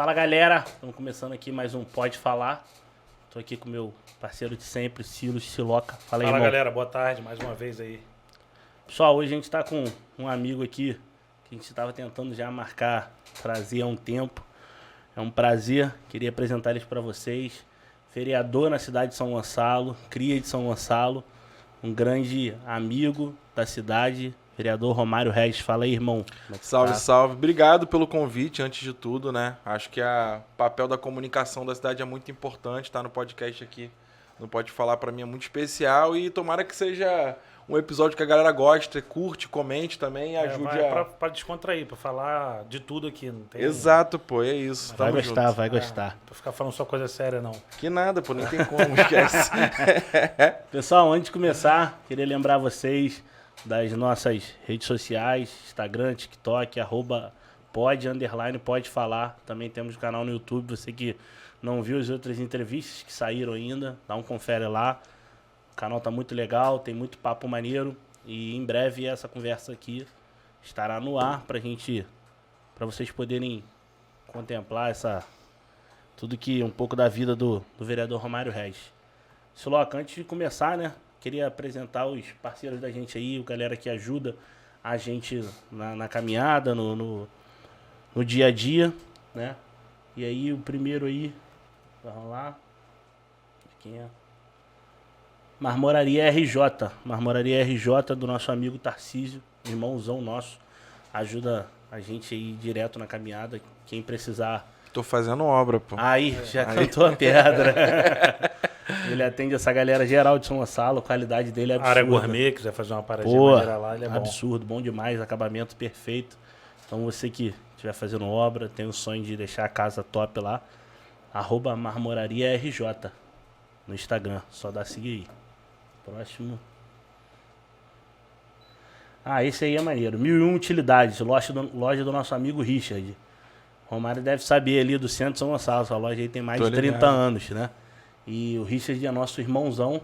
Fala, galera. Estamos começando aqui mais um Pode Falar. Tô aqui com o meu parceiro de sempre, Silos Siloca. Fala aí, Fala, irmão. galera. Boa tarde, mais uma vez aí. Pessoal, hoje a gente tá com um amigo aqui que a gente estava tentando já marcar, trazer há um tempo. É um prazer. Queria apresentar eles para vocês. Vereador na cidade de São Gonçalo, cria de São Gonçalo. Um grande amigo da cidade, vereador Romário Regis. Fala aí, irmão. Como é que Salve, tá? salve. Obrigado pelo convite, antes de tudo, né? Acho que o papel da comunicação da cidade é muito importante, tá no podcast aqui. Não Pode Falar, pra mim é muito especial e tomara que seja um episódio que a galera goste, curte, comente também e ajude Pra descontrair, pra falar de tudo aqui. Não tem... Exato, pô, é isso. Vai Tamo gostar, junto. vai gostar. Pra ficar falando só coisa séria, não. Que nada, pô, nem tem como, esquece. Pessoal, antes de começar, queria lembrar vocês das nossas redes sociais, Instagram, TikTok, @pode falar. Também temos o canal no YouTube, você que não viu as outras entrevistas que saíram ainda, dá um confere lá. O canal tá muito legal, tem muito papo maneiro e em breve essa conversa aqui estará no ar para vocês poderem contemplar tudo que um pouco da vida do vereador Romário Regis. Siloca, antes de começar, né, queria apresentar os parceiros da gente aí, o galera que ajuda a gente na caminhada, no dia a dia, né? E aí o primeiro aí, vamos lá, quem é? Marmoraria RJ. Marmoraria RJ do nosso amigo Tarcísio, irmãozão nosso. Ajuda a gente aí direto na caminhada. Quem precisar. Tô fazendo obra, pô. Aí, já cantou a pedra. Ele atende essa galera geral de São Gonçalo. A qualidade dele é absurda. Área gourmet, quiser fazer uma paradinha Pô, maneira lá, ele é bom. absurdo, bom demais. Acabamento perfeito. Então você que estiver fazendo obra, tem o sonho de deixar a casa top lá. @Marmoraria RJ no Instagram. Só dá seguir aí. Próximo. Ah, esse aí é maneiro. 1001 Utilidades, loja do nosso amigo Richard. Romário deve saber ali do centro de São Gonçalo. Essa loja aí tem mais Tô de 30 ligado. anos, né? E o Richard é nosso irmãozão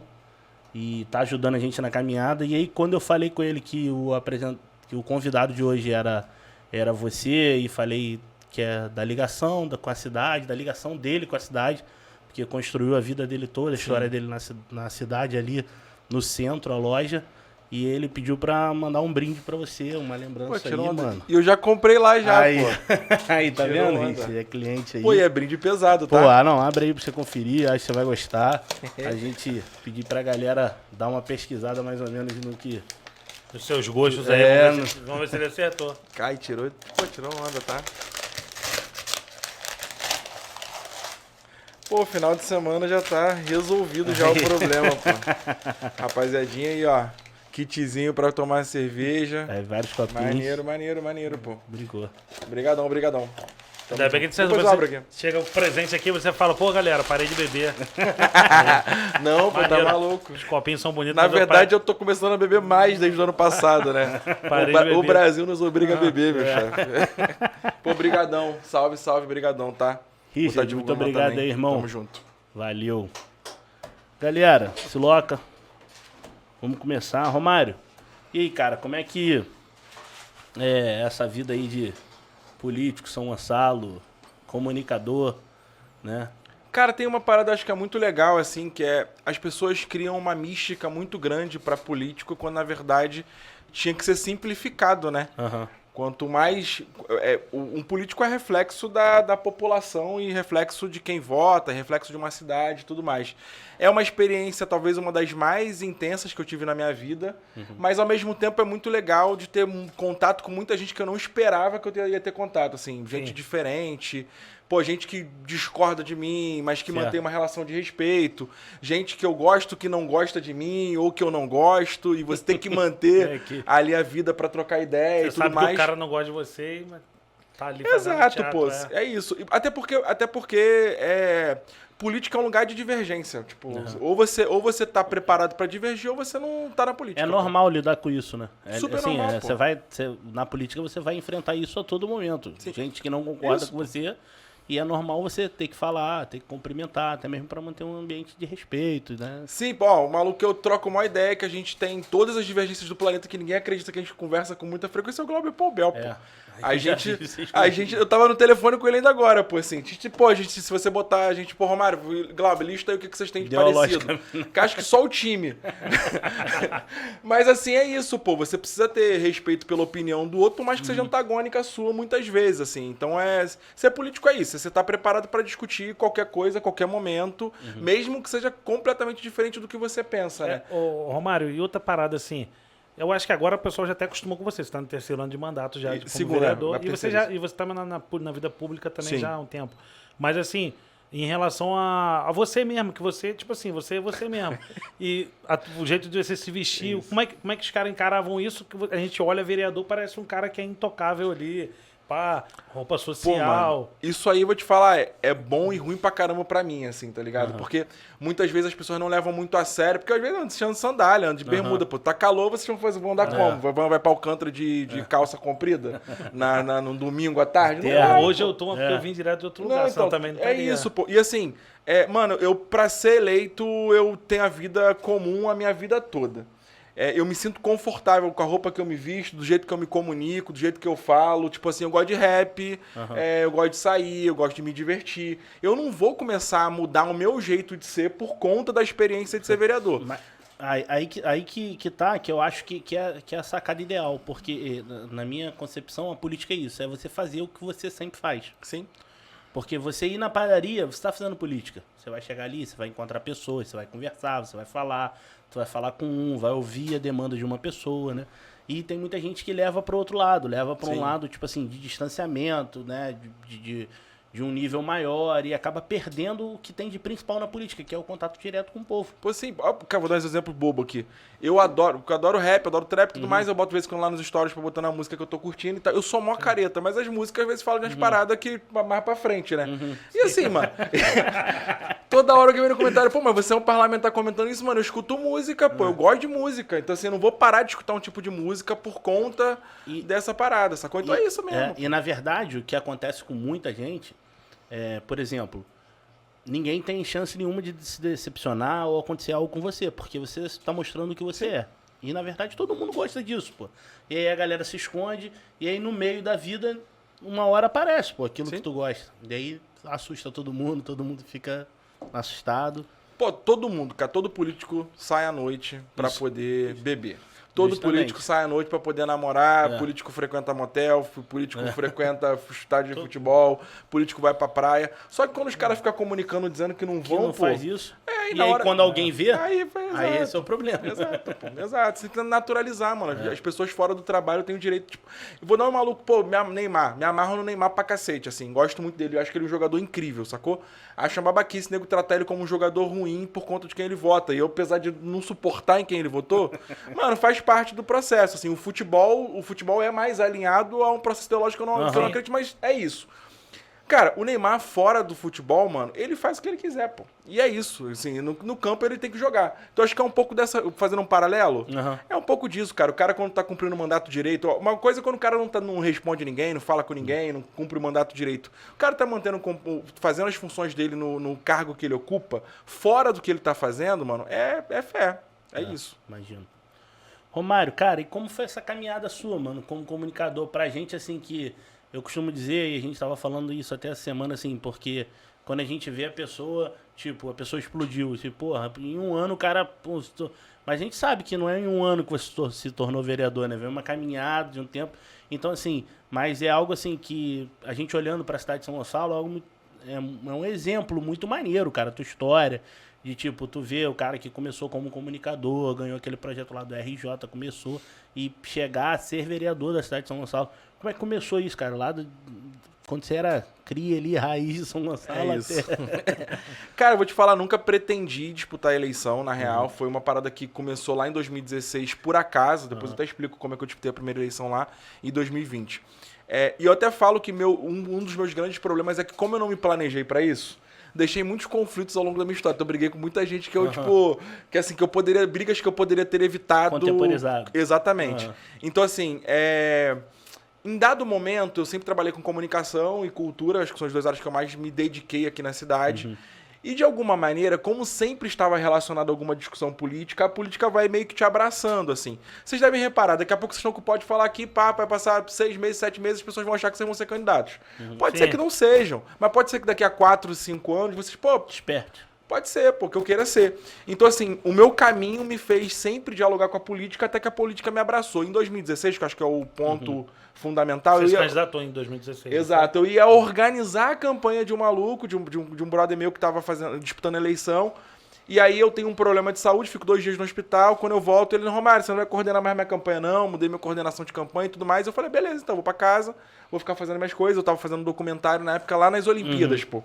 e tá ajudando a gente na caminhada. E aí, quando eu falei com ele que o convidado de hoje era você, e falei que é da ligação com a cidade, da ligação dele com a cidade, porque construiu a vida dele toda, a história dele na cidade ali, no centro, a loja. E ele pediu pra mandar um brinde pra você, uma lembrança Pô, tirou aí, onda. mano. E eu já comprei lá já, Aí, pô. aí tá Tirou vendo, onda. Richard? É cliente aí. Pô, e é brinde pesado, Pô, tá? não, abre aí pra você conferir, acho que você vai gostar. A gente pedir pra galera dar uma pesquisada mais ou menos no que... Os seus gostos aí, É, vamos ver se ele acertou. Cai, tirou. Pô, tirou onda, tá? Pô, final de semana já tá resolvido já o problema, pô. Rapaziadinha aí, ó. Kitzinho pra tomar cerveja. É, vários copinhos. Maneiro, pô. Brincou. Obrigadão. Ainda bem que Depois eu abro você aqui. chega o presente aqui, você fala, pô, galera, parei de beber. Não, pô, tá Maneiro. maluco. Os copinhos são bonitos. Na mas verdade, eu tô começando a beber mais desde o ano passado, né? Parei de beber. O Brasil nos obriga a beber, meu chefe. Pô, brigadão. Salve, brigadão, tá? Vou tá Richard, muito divulgando lá obrigado também. aí, irmão. Tamo junto. Valeu. Galera, Siloca, vamos começar. Romário, e aí, cara, como é que é essa vida aí de político, São Gonçalo, comunicador, né? Cara, tem uma parada, acho que é muito legal, assim, que é as pessoas criam uma mística muito grande pra político, quando na verdade tinha que ser simplificado, né? Aham. Quanto mais... um político é reflexo da população e reflexo de quem vota, reflexo de uma cidade e tudo mais. É uma experiência, talvez uma das mais intensas que eu tive na minha vida, mas ao mesmo tempo é muito legal de ter um contato com muita gente que eu não esperava que eu ia ter contato, assim, gente Sim. diferente... Pô, gente que discorda de mim, mas que Certo. mantém uma relação de respeito. Gente que eu gosto que não gosta de mim, ou que eu não gosto. E você tem que manter É que- ali a vida pra trocar ideia Você e tudo sabe mais. que o cara não gosta de você, mas tá ali fazendo Exato, teatro, pô. É isso. E Até porque política é um lugar de divergência. Tipo, ou você tá preparado pra divergir, ou você não tá na política. É normal lidar com isso, né? Super normal, pô. na política você vai enfrentar isso a todo momento. Gente que não concorda Isso, com você E é normal você ter que falar, ter que cumprimentar, até mesmo para manter um ambiente de respeito, né? Sim, pô, o maluco que eu troco uma ideia que a gente tem todas as divergências do planeta que ninguém acredita que a gente conversa com muita frequência é o Glauber Poubel, pô. Eu tava no telefone com ele ainda agora, pô, assim, se você botar a gente, pô, Romário, Glauber, lista aí o que vocês têm de parecido. Que acho que só o time. Mas assim, é isso, pô, você precisa ter respeito pela opinião do outro, por mais que seja antagônica a sua muitas vezes, assim. Então ser político é isso, você tá preparado pra discutir qualquer coisa, qualquer momento, mesmo que seja completamente diferente do que você pensa, né? Ô, Romário, e outra parada assim, eu acho que agora o pessoal já até acostumou com você. Você está no 3º ano de mandato já como vereador. E você tá na vida pública também já há um tempo. Mas assim, em relação a você mesmo, que você, tipo assim, você é você mesmo. E o jeito de você se vestir, como é que os caras encaravam isso? Que a gente olha vereador, parece um cara que é intocável ali. Pá, roupa social. Pô, mano, isso aí eu vou te falar, é bom e ruim pra caramba pra mim, assim, tá ligado? Porque muitas vezes as pessoas não levam muito a sério, porque às vezes andam de sandália, andam de bermuda, pô, tá calor, vocês vão andar como? Vai pra Alcântara de calça comprida no domingo à tarde? Não, hoje eu tô, porque eu vim direto de outro lugar, então, também não é isso, pô. E assim, mano, pra ser eleito, eu tenho a vida comum a minha vida toda. Eu me sinto confortável com a roupa que eu me visto, do jeito que eu me comunico, do jeito que eu falo. Tipo assim, eu gosto de rap, eu gosto de sair, eu gosto de me divertir. Eu não vou começar a mudar o meu jeito de ser por conta da experiência de ser vereador. Mas aí que eu acho que é a sacada ideal, porque na minha concepção a política é isso, é você fazer o que você sempre faz. Sim. Porque você ir na padaria, você está fazendo política. Você vai chegar ali, você vai encontrar pessoas, você vai conversar, você vai falar com vai ouvir a demanda de uma pessoa, né? E tem muita gente que leva para o outro lado, leva para um lado, tipo assim, de distanciamento, né? De um nível maior e acaba perdendo o que tem de principal na política, que é o contato direto com o povo. Pô, assim, cara, vou dar um exemplo bobo aqui. Eu adoro rap, adoro trap e tudo mais, eu boto de vez em quando lá nos stories pra botar na música que eu tô curtindo e tal. Eu sou mó careta, mas as músicas às vezes falam de umas paradas que mais pra frente, né? E assim, mano, toda hora que eu vejo no comentário, pô, mas você é um parlamentar comentando isso, mano, eu escuto música, pô, eu gosto de música. Então assim, eu não vou parar de escutar um tipo de música por conta dessa parada, sacou? Então é isso mesmo. E na verdade, o que acontece com muita gente, por exemplo, ninguém tem chance nenhuma de se decepcionar ou acontecer algo com você, porque você está mostrando o que você é. E na verdade todo mundo gosta disso, pô. E aí a galera se esconde, e aí no meio da vida, uma hora aparece, pô, aquilo que tu gosta. E aí assusta todo mundo fica assustado. Pô, todo mundo, cara, todo político sai à noite pra poder beber. Todo político sai à noite pra poder namorar, político frequenta motel, político frequenta estádio de futebol, político vai pra praia. Só que quando os caras ficam comunicando, dizendo que não vão, faz isso. E aí quando alguém vê, aí esse é o problema. Exato, pô. Exato. Você tem que naturalizar, mano. As pessoas fora do trabalho têm o direito, tipo... Eu vou dar um maluco, pô, Neymar. Me amarro no Neymar pra cacete, assim. Gosto muito dele. Eu acho que ele é um jogador incrível, sacou? Acho uma babaquice, nego, tratar ele como um jogador ruim por conta de quem ele vota. E eu, apesar de não suportar em quem ele votou, mano, faz parte do processo, assim. O futebol é mais alinhado a um processo teológico que eu não acredito, mas é isso. Cara, o Neymar fora do futebol, mano, ele faz o que ele quiser, pô. E é isso, assim, no campo ele tem que jogar. Então acho que é um pouco dessa, fazendo um paralelo, é um pouco disso, cara. O cara quando tá cumprindo o mandato direito, ó, uma coisa é quando o cara não responde ninguém, não fala com ninguém, não cumpre o mandato direito. O cara tá fazendo as funções dele no cargo que ele ocupa, fora do que ele tá fazendo, mano, é fé. É isso. Imagino. Romário, cara, e como foi essa caminhada sua, mano, como comunicador pra gente, assim, que eu costumo dizer, e a gente tava falando isso até essa semana, assim, porque quando a gente vê a pessoa, tipo, a pessoa explodiu, tipo, porra, em um ano o cara... Pô, mas a gente sabe que não é em um ano que você se tornou vereador, né? Veio uma caminhada de um tempo. Então, assim, mas é algo, assim, que a gente olhando pra cidade de São Gonçalo, é um exemplo muito maneiro, cara, a tua história. De tipo, tu vê o cara que começou como comunicador, ganhou aquele projeto lá do RJ, começou, e chegar a ser vereador da cidade de São Gonçalo. Como é que começou isso, cara? Quando você era cria ali, raiz de São Gonçalo. É isso. Cara, eu vou te falar, nunca pretendi disputar a eleição, na real. Foi uma parada que começou lá em 2016, por acaso. Depois eu até explico como é que eu disputei a primeira eleição lá, em 2020. E eu até falo que um dos meus grandes problemas é que, como eu não me planejei pra isso, deixei muitos conflitos ao longo da minha história. Então, eu briguei com muita gente que eu, tipo... Que assim, brigas que eu poderia ter evitado. Contemporizado. Exatamente. Então, assim, Em dado momento, eu sempre trabalhei com comunicação e cultura, acho que são as duas áreas que eu mais me dediquei aqui na cidade. E de alguma maneira, como sempre estava relacionado a alguma discussão política, a política vai meio que te abraçando, assim. Vocês devem reparar, daqui a pouco vocês estão com o Pode Falar aqui, pá, vai passar 6 meses, 7 meses, as pessoas vão achar que vocês vão ser candidatos. Pode ser que não sejam, mas pode ser que daqui a 4, 5 anos vocês, pô... Esperto. Pode ser, porque eu queira ser. Então, assim, o meu caminho me fez sempre dialogar com a política até que a política me abraçou. Em 2016, que eu acho que é o ponto fundamental... Você se candidatou em 2016. Exato. Eu ia organizar a campanha de um maluco, de um brother meu que estava disputando a eleição. E aí eu tenho um problema de saúde, fico 2 dias no hospital. Quando eu volto, ele, Romário, você não vai coordenar mais minha campanha, não. Mudei minha coordenação de campanha e tudo mais. Eu falei, beleza, então vou pra casa, vou ficar fazendo minhas coisas. Eu tava fazendo um documentário na época lá nas Olimpíadas, pô.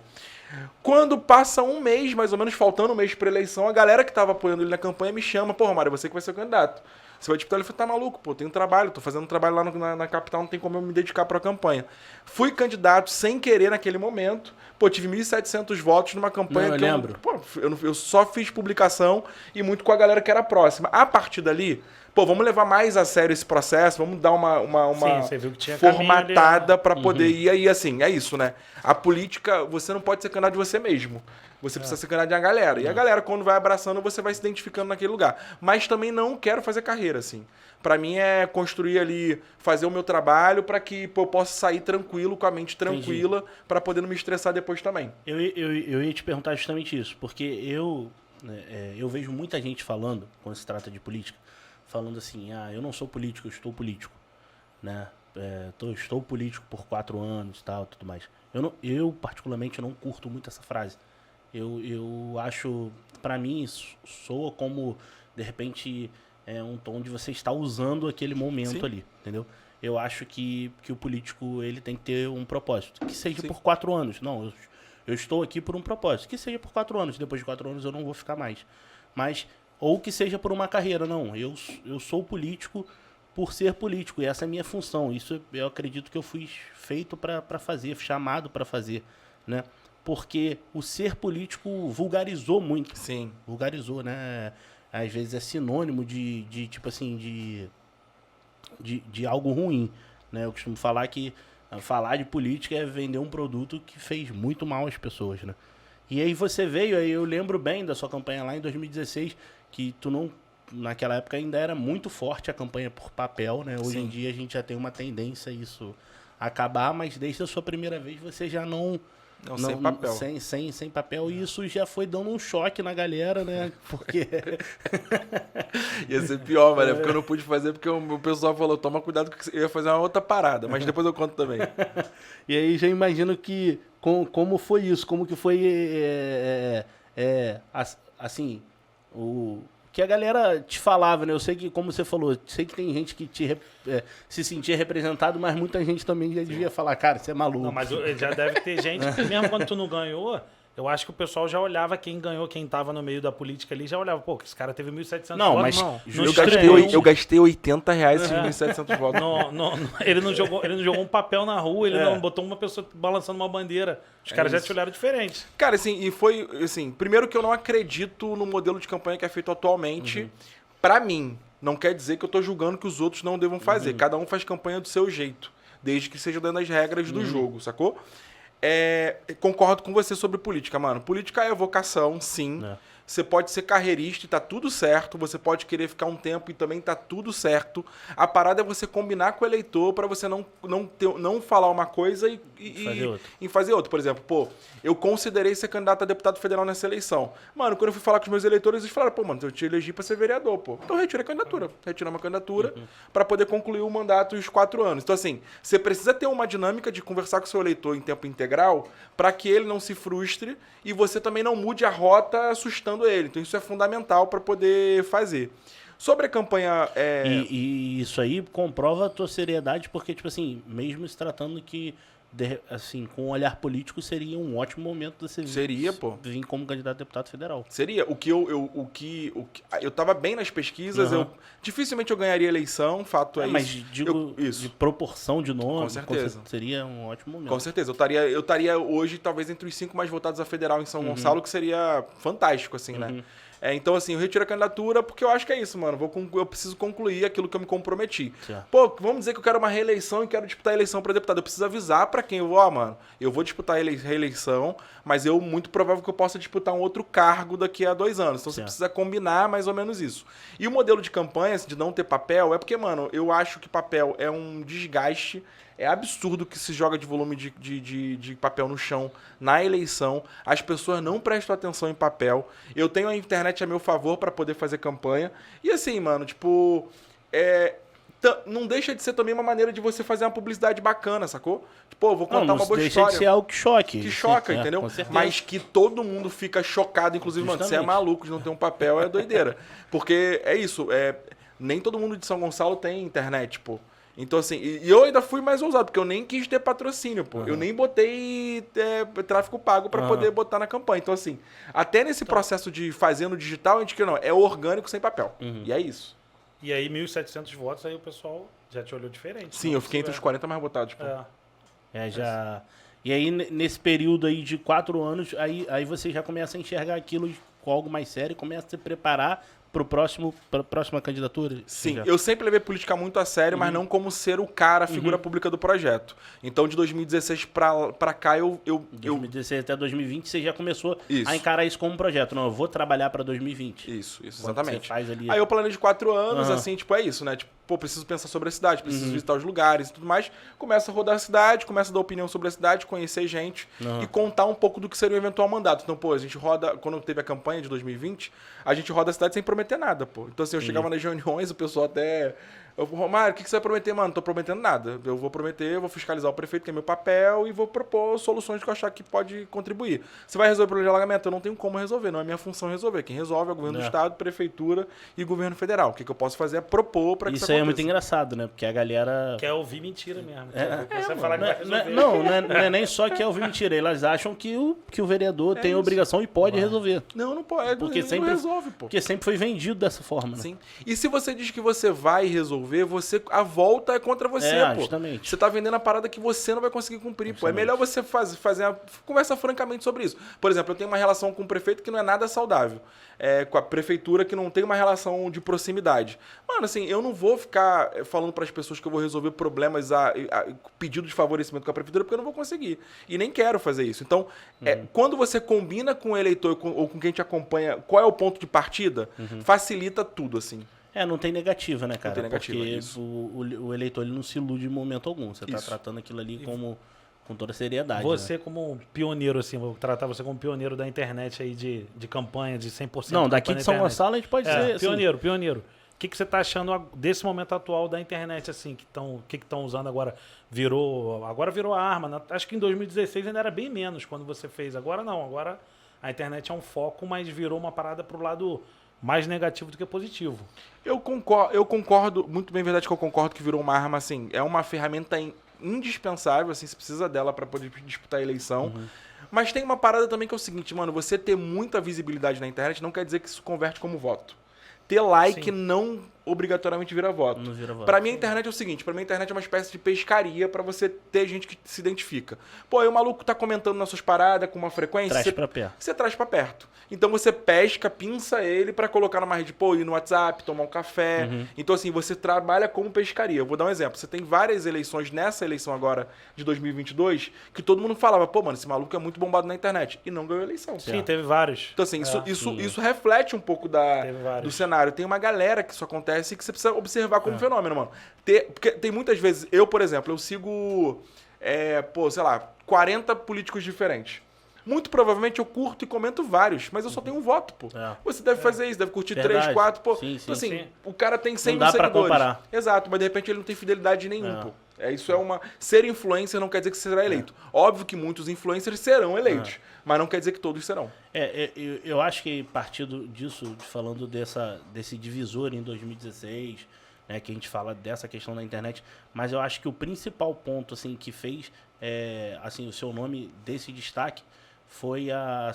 Quando passa um mês, mais ou menos, faltando um mês pra eleição, a galera que tava apoiando ele na campanha me chama, pô, Romário, você que vai ser o candidato. Você vai disputar, ele falou, tá maluco, pô, tem um trabalho, tô fazendo um trabalho lá na capital, não tem como eu me dedicar pra campanha. Fui candidato sem querer naquele momento, pô, tive 1.700 votos numa campanha não, eu lembro. Eu só fiz publicação e muito com a galera que era próxima. A partir dali, pô, vamos levar mais a sério esse processo, vamos dar uma você viu que tinha formatada para poder ir. Aí, assim, é isso, né? A política, você não pode ser candidato de você mesmo. Você precisa ser candidato de uma galera. E a galera, quando vai abraçando, você vai se identificando naquele lugar. Mas também não quero fazer carreira, assim. Para mim é construir ali, fazer o meu trabalho para que eu possa sair tranquilo, com a mente tranquila, para poder não me estressar depois também. Eu ia te perguntar justamente isso, porque eu vejo muita gente falando, quando se trata de política, falando assim, eu não sou político, eu estou político, né? Estou político por 4 anos e tal, tudo mais. Eu particularmente, não curto muito essa frase. Eu acho, pra mim, soa como, de repente, um tom de você estar usando aquele momento ali, entendeu? Eu acho que o político, ele tem que ter um propósito, que seja por 4 anos. Não, eu estou aqui por um propósito, que seja por 4 anos. Depois de 4 anos eu não vou ficar mais. Mas, ou que seja por uma carreira, não. Eu sou político por ser político, e essa é a minha função. Isso eu acredito que eu fui feito para fazer, chamado para fazer, né? Porque o ser político vulgarizou muito. Sim. Vulgarizou, né? Às vezes é sinônimo de tipo assim, de algo ruim, né? Eu costumo falar que falar de política é vender um produto que fez muito mal às pessoas, né? E aí você veio, aí eu lembro bem da sua campanha lá em 2016, que naquela época ainda era muito forte a campanha por papel, né? Hoje em dia a gente já tem uma tendência a isso acabar, mas desde a sua primeira vez você já não sem papel. Sem papel, e isso já foi dando um choque na galera, né? Porque... Ia ser pior, mano, porque eu não pude fazer, porque o pessoal falou, toma cuidado que eu ia fazer uma outra parada, mas depois eu conto também. E aí já imagino que, como foi isso, como que foi, assim, que a galera te falava, né? Eu sei que, como você falou, sei que tem gente que se sentia representado, mas muita gente também já devia falar, cara, você é maluco. Não, mas já deve ter gente que mesmo quando tu não ganhou, eu acho que o pessoal já olhava quem ganhou, quem tava no meio da política ali, já olhava, pô, esse cara teve 1.700 não, votos. Mas eu gastei R$80 esses 1.700 votos. Ele não jogou um papel na rua, ele não botou uma pessoa balançando uma bandeira. Os caras já te olharam diferente. Cara, assim, e foi, assim, primeiro que eu não acredito no modelo de campanha que é feito atualmente. Pra mim, não quer dizer que eu tô julgando que os outros não devam fazer. Cada um faz campanha do seu jeito, desde que seja dentro das regras do jogo, sacou? Concordo com você sobre política, mano. Política é vocação, sim. Você pode ser carreirista e tá tudo certo. Você pode querer ficar um tempo e também tá tudo certo. A parada é você combinar com o eleitor para você não falar uma coisa e fazer outra. Por exemplo, pô, eu considerei ser candidato a deputado federal nessa eleição. Mano, quando eu fui falar com os meus eleitores, eles falaram, pô, mano, eu te elegi para ser vereador, pô. Então retira a candidatura. Retira uma candidatura para poder concluir o mandato os 4 anos. Então, assim, você precisa ter uma dinâmica de conversar com o seu eleitor em tempo integral para que ele não se frustre e você também não mude a rota assustando ele. Então isso é fundamental para poder fazer. Sobre a campanha... E isso aí comprova a tua seriedade, porque, tipo assim, mesmo se tratando que, assim, com um olhar político, seria um ótimo momento de você vir como candidato a deputado federal. Seria. Eu tava bem nas pesquisas, dificilmente eu ganharia eleição, fato é isso. Mas digo, de proporção de nome, com certeza. Seria um ótimo momento. Com certeza. Eu estaria hoje, talvez, entre os 5 mais votados a federal em São Gonçalo, que seria fantástico, assim, né? Então, assim, eu retiro a candidatura porque eu acho que é isso, mano. Eu preciso concluir aquilo que eu me comprometi. Certo. Pô, vamos dizer que eu quero uma reeleição e quero disputar a eleição para deputado. Eu preciso avisar para quem eu vou, mano, eu vou disputar a reeleição, mas muito provável que eu possa disputar um outro cargo daqui a 2 anos. Então, você precisa combinar mais ou menos isso. E o modelo de campanha, assim, de não ter papel, é porque, mano, eu acho que papel é um desgaste. É absurdo que se joga de volume de papel no chão na eleição. As pessoas não prestam atenção em papel. Eu tenho a internet a meu favor para poder fazer campanha. E assim, mano, tipo... não deixa de ser também uma maneira de você fazer uma publicidade bacana, sacou? Tipo, eu vou contar uma boa história. Deixa de ser algo que choque. Que choca, entendeu? Mas que todo mundo fica chocado. Inclusive, mano, você é maluco de não ter um papel, é doideira. Porque é isso. Nem todo mundo de São Gonçalo tem internet, pô. Então, assim, e eu ainda fui mais ousado, porque eu nem quis ter patrocínio, pô. Eu nem botei tráfego pago para poder botar na campanha. Então, assim, até nesse processo de fazer no digital, a gente quer, não, é orgânico sem papel. E é isso. E aí, 1.700 votos, aí o pessoal já te olhou diferente. Sim, eu fiquei entre os 40 mais votados, pô. Já... E aí, nesse período aí de 4 anos, aí você já começa a enxergar aquilo com algo mais sério, começa a se preparar para a próxima candidatura? Sim, eu sempre levei política muito a sério, mas não como ser o cara, a figura pública do projeto. Então, de 2016 para cá, 2016 até 2020, você já começou a encarar isso como um projeto. Não, eu vou trabalhar para 2020. Isso, exatamente. Você faz ali... Aí eu planejo 4 anos, assim, tipo, é isso, né? Tipo, pô, preciso pensar sobre a cidade, preciso visitar os lugares e tudo mais. Começa a rodar a cidade, começa a dar opinião sobre a cidade, conhecer gente e contar um pouco do que seria o eventual mandato. Então, pô, a gente roda, quando teve a campanha de 2020, a gente roda a cidade sem prometer nada, pô. Então, assim, eu chegava nas reuniões, o pessoal até... Romário, o que você vai prometer? Mano, não tô prometendo nada. Eu vou prometer, eu vou fiscalizar o prefeito, que é meu papel, e vou propor soluções que eu achar que pode contribuir. Você vai resolver o problema de alagamento? Eu não tenho como resolver, não é minha função resolver. Quem resolve é o governo do estado, prefeitura e governo federal. O que eu posso fazer é propor para que isso aconteça. Isso aí é muito engraçado, né? Porque a galera... Quer ouvir mentira mesmo. Você falar que vai resolver. Não é nem só quer ouvir mentira. Elas acham que o vereador tem a obrigação e pode resolver. Não pode. Porque não sempre resolve, pô. Porque sempre foi vendido dessa forma, né? Sim. E se você diz que você vai resolver, a volta é contra você, pô. Justamente. Você tá vendendo a parada que você não vai conseguir cumprir, pô. É melhor você conversar francamente sobre isso. Por exemplo, eu tenho uma relação com o prefeito que não é nada saudável. Com a prefeitura que não tem uma relação de proximidade. Mano, assim, eu não vou ficar falando para as pessoas que eu vou resolver problemas pedido de favorecimento com a prefeitura, porque eu não vou conseguir. E nem quero fazer isso. Então, quando você combina com o eleitor ou com quem te acompanha, qual é o ponto de partida, facilita tudo, assim. Não tem negativa, né, cara? Não tem negativa, porque isso. o eleitor ele não se ilude em momento algum. Você tá tratando aquilo ali com toda seriedade. Você, como pioneiro, assim, vou tratar você como pioneiro da internet aí de campanha, de 100%. Não, daqui de São Gonçalo a gente pode ser. Pioneiro, assim. Pioneiro. O que você tá achando desse momento atual da internet, assim, que estão usando agora? Agora virou a arma. Acho que em 2016 ainda era bem menos quando você fez. Agora não, agora a internet é um foco, mas virou uma parada pro lado mais negativo do que positivo. Eu concordo, muito bem verdade que eu concordo que virou uma arma, assim, é uma ferramenta indispensável, assim, você precisa dela para poder disputar a eleição. Mas tem uma parada também que é o seguinte, mano, você ter muita visibilidade na internet não quer dizer que isso converte como voto. Ter like não obrigatoriamente vira voto. Não vira voto. Pra mim a internet é o seguinte, pra mim a internet é uma espécie de pescaria pra você ter gente que se identifica. Pô, aí o maluco tá comentando nas suas paradas com uma frequência, você traz pra perto. Então você pesca, pinça ele pra colocar numa rede, pô, ir no WhatsApp, tomar um café. Então assim, você trabalha como pescaria. Eu vou dar um exemplo. Você tem várias eleições nessa eleição agora de 2022 que todo mundo falava, pô, mano, esse maluco é muito bombado na internet. E não ganhou a eleição. Sim, teve vários. Então assim, isso reflete um pouco do cenário. Tem uma galera que isso acontece e que você precisa observar como fenômeno, mano. Porque tem muitas vezes, eu, por exemplo, eu sigo, 40 políticos diferentes. Muito provavelmente eu curto e comento vários, mas eu só tenho um voto, pô. Você deve fazer isso, deve curtir 3, 4, pô. Sim, então, assim, sim. O cara tem 100 não mil dá seguidores. Pra comparar. Exato, mas de repente ele não tem fidelidade nenhum, pô. Ser influencer não quer dizer que você será eleito. Óbvio que muitos influencers serão eleitos, mas não quer dizer que todos serão. Eu acho que partindo disso, falando desse divisor em 2016, né, que a gente fala dessa questão da internet, mas eu acho que o principal ponto assim, que fez assim, o seu nome desse destaque foi a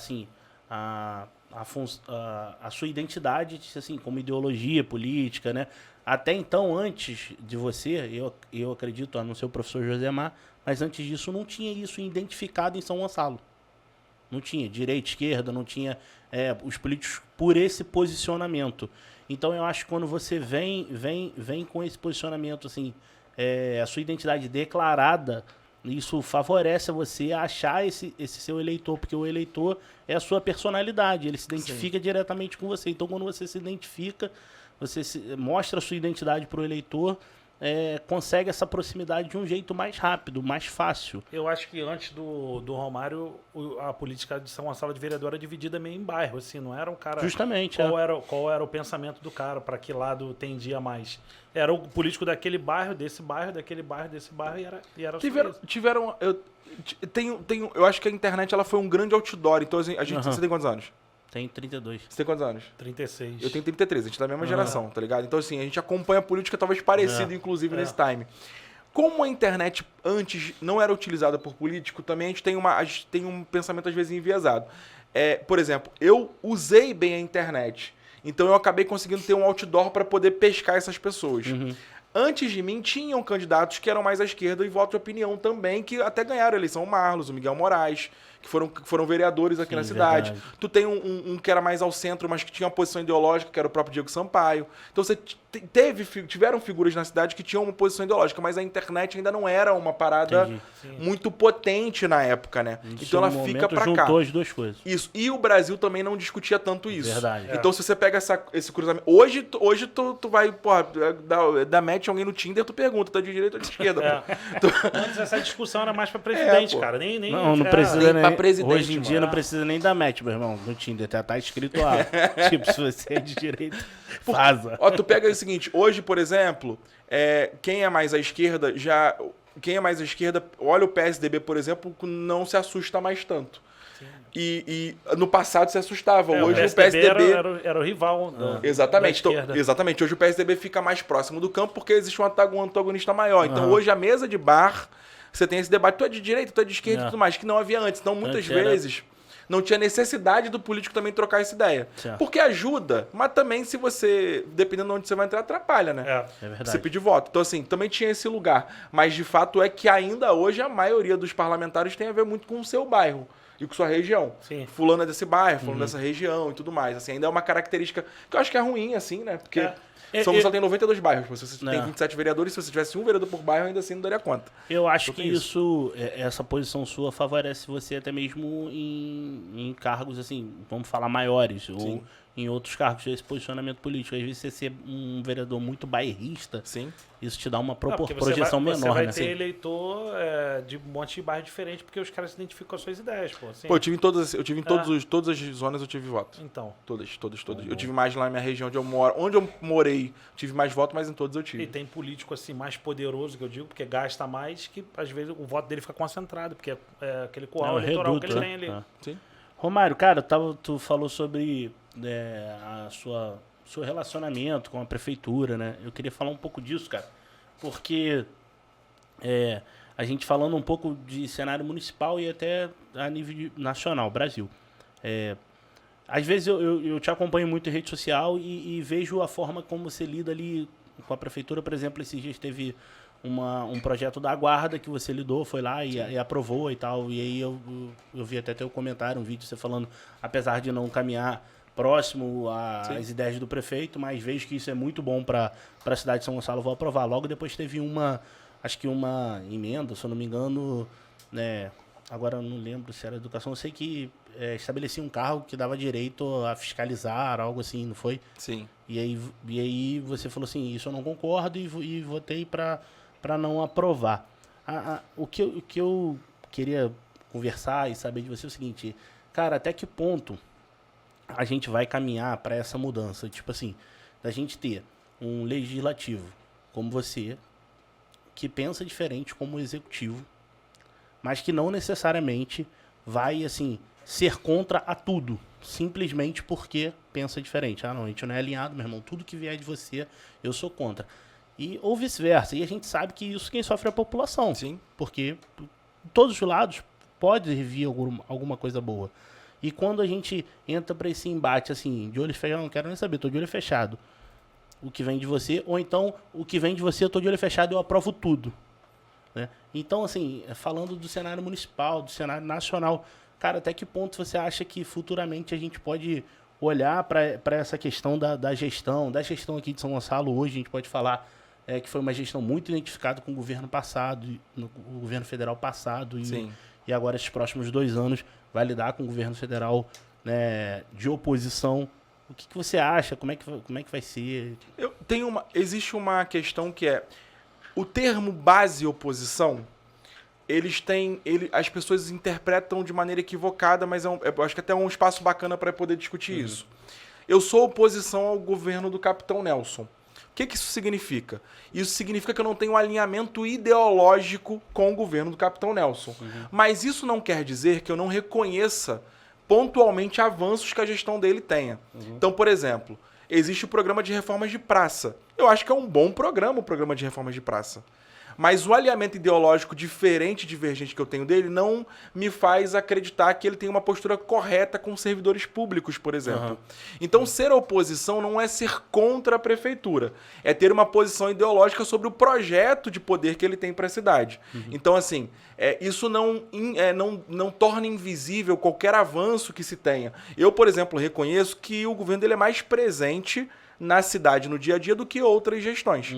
sua identidade assim, como ideologia política, né? Até então, antes de você, eu acredito no seu professor Josemar, mas antes disso não tinha isso identificado em São Gonçalo. Não tinha direita, esquerda, não tinha os políticos por esse posicionamento. Então eu acho que quando você vem com esse posicionamento, assim, a sua identidade declarada, isso favorece você a achar esse seu eleitor, porque o eleitor é a sua personalidade, ele se identifica diretamente com você. Então quando você se identifica, você mostra a sua identidade para o eleitor, consegue essa proximidade de um jeito mais rápido, mais fácil. Eu acho que antes do Romário, a política de São Gonçalo de Vereador era dividida meio em bairro, assim, não era um cara... Justamente, qual era o pensamento do cara, para que lado tendia mais. Era o político daquele bairro, desse bairro, daquele bairro, desse bairro, e era eu acho que a internet ela foi um grande outdoor, então você tem quantos anos? Tem 32. Você tem quantos anos? 36. Eu tenho 33, a gente é da mesma geração, tá ligado? Então, assim, a gente acompanha a política talvez parecida, inclusive, nesse time. Como a internet antes não era utilizada por político, também a gente tem um pensamento, às vezes, enviesado. Por exemplo, eu usei bem a internet, então eu acabei conseguindo ter um outdoor para poder pescar essas pessoas. Antes de mim, tinham candidatos que eram mais à esquerda e voto de opinião também, que até ganharam a eleição, o Marlos, o Miguel Moraes, que foram vereadores aqui na cidade. Verdade. Tu tem um que era mais ao centro, mas que tinha uma posição ideológica, que era o próprio Diego Sampaio. Então você tiveram figuras na cidade que tinham uma posição ideológica, mas a internet ainda não era uma parada muito potente na época, né? Então ela fica pra cá. Juntou as duas coisas. Isso. E o Brasil também não discutia tanto isso. Verdade. Então se você pega esse cruzamento... Hoje tu vai, porra, dar match alguém no Tinder, tu pergunta, tá de direita ou de esquerda? Antes essa discussão era mais pra presidente, cara. Não precisa nem... Presidente, hoje em dia não precisa nem dar match, meu irmão. No Tinder tá escrito lá. Tipo, se você é de direita, vaza. Ó, tu pega o seguinte, hoje, por exemplo, quem é mais à esquerda olha o PSDB, por exemplo, não se assusta mais tanto. E no passado se assustava. Hoje o PSDB era o rival. Exatamente. Exatamente. Hoje o PSDB fica mais próximo do campo porque existe um antagonista maior. Então hoje a mesa de bar, você tem esse debate, tu é de direita, tu é de esquerda e tudo mais, que não havia antes. Então muitas vezes não tinha necessidade do político também trocar essa ideia. Certo. Porque ajuda, mas também se você, dependendo de onde você vai entrar, atrapalha, né? É verdade. Você pedir voto. Então assim, também tinha esse lugar. Mas de fato é que ainda hoje a maioria dos parlamentares tem a ver muito com o seu bairro e com sua região. Sim. Fulano é desse bairro, fulano dessa região e tudo mais. Assim, ainda é uma característica que eu acho que é ruim, assim, né? Porque São Gonçalo tem 92 bairros. Você tem 27 vereadores, se você tivesse um vereador por bairro, ainda assim não daria conta. Eu acho que essa posição sua favorece você até mesmo em cargos, assim, vamos falar maiores, ou em outros cargos desse posicionamento político. Às vezes você ser um vereador muito bairrista, isso te dá uma projeção menor, você vai né? ter eleitor de um monte de bairro diferente, porque os caras se identificam com as suas ideias, pô. Assim. Pô, eu tive em todas as zonas eu tive voto. Então. Todas. Eu tive mais lá na minha região onde eu moro. Onde eu morei, tive mais voto, mas em todas eu tive. E tem político assim mais poderoso, que eu digo, porque gasta mais, que às vezes o voto dele fica concentrado, porque é aquele curral eleitoral reduto, que ele tem ali. Sim. Romário, cara, tu falou sobre seu relacionamento com a prefeitura, né? Eu queria falar um pouco disso, cara, porque a gente falando um pouco de cenário municipal e até a nível nacional, Brasil. Às vezes eu te acompanho muito em rede social e vejo a forma como você lida ali com a prefeitura. Por exemplo, esses dias teve um projeto da Guarda que você lidou, foi lá e aprovou e tal. E aí eu vi até teu comentário, um vídeo você falando, apesar de não caminhar próximo às ideias do prefeito, mas vejo que isso é muito bom para a cidade de São Gonçalo, vou aprovar. Logo depois teve uma emenda, se eu não me engano, né? Agora eu não lembro se era educação, eu sei que estabelecia um cargo que dava direito a fiscalizar, algo assim, não foi? Sim. E aí você falou assim, isso eu não concordo e votei para não aprovar. O que eu queria conversar e saber de você é o seguinte, cara, até que ponto a gente vai caminhar para essa mudança? Tipo assim, da gente ter um legislativo como você, que pensa diferente como executivo, mas que não necessariamente vai, assim, ser contra a tudo, simplesmente porque pensa diferente. Ah, não, a gente não é alinhado, meu irmão, tudo que vier de você, eu sou contra. Ou vice-versa. E a gente sabe que isso quem sofre é a população. Sim. Porque todos os lados pode vir alguma coisa boa. E quando a gente entra para esse embate, assim, de olho fechado, não quero nem saber, tô de olho fechado. O que vem de você, ou então, o que vem de você, eu tô de olho fechado e eu aprovo tudo. Né? Então, assim, falando do cenário municipal, do cenário nacional, Cara, até que ponto você acha que futuramente a gente pode olhar para essa questão da gestão aqui de São Gonçalo hoje, a gente pode falar que foi uma gestão muito identificada com o governo passado, o governo federal passado, e agora esses próximos 2 anos vai lidar com o governo federal, né, de oposição. O que você acha? Como é que vai ser? Existe uma questão que é o termo base oposição. As pessoas interpretam de maneira equivocada, mas eu acho que até é um espaço bacana para poder discutir isso. Eu sou oposição ao governo do Capitão Nelson. O que isso significa? Isso significa que eu não tenho um alinhamento ideológico com o governo do Capitão Nelson. Mas isso não quer dizer que eu não reconheça pontualmente avanços que a gestão dele tenha. Então, por exemplo, existe o programa de reformas de praça. Eu acho que é um bom programa o programa de reformas de praça. Mas o alinhamento ideológico diferente, divergente que eu tenho dele, não me faz acreditar que ele tem uma postura correta com servidores públicos, por exemplo. Então, ser oposição não é ser contra a prefeitura. É ter uma posição ideológica sobre o projeto de poder que ele tem para a cidade. Então, assim, isso não torna invisível qualquer avanço que se tenha. Eu, por exemplo, reconheço que o governo dele é mais presente na cidade, no dia a dia, do que outras gestões.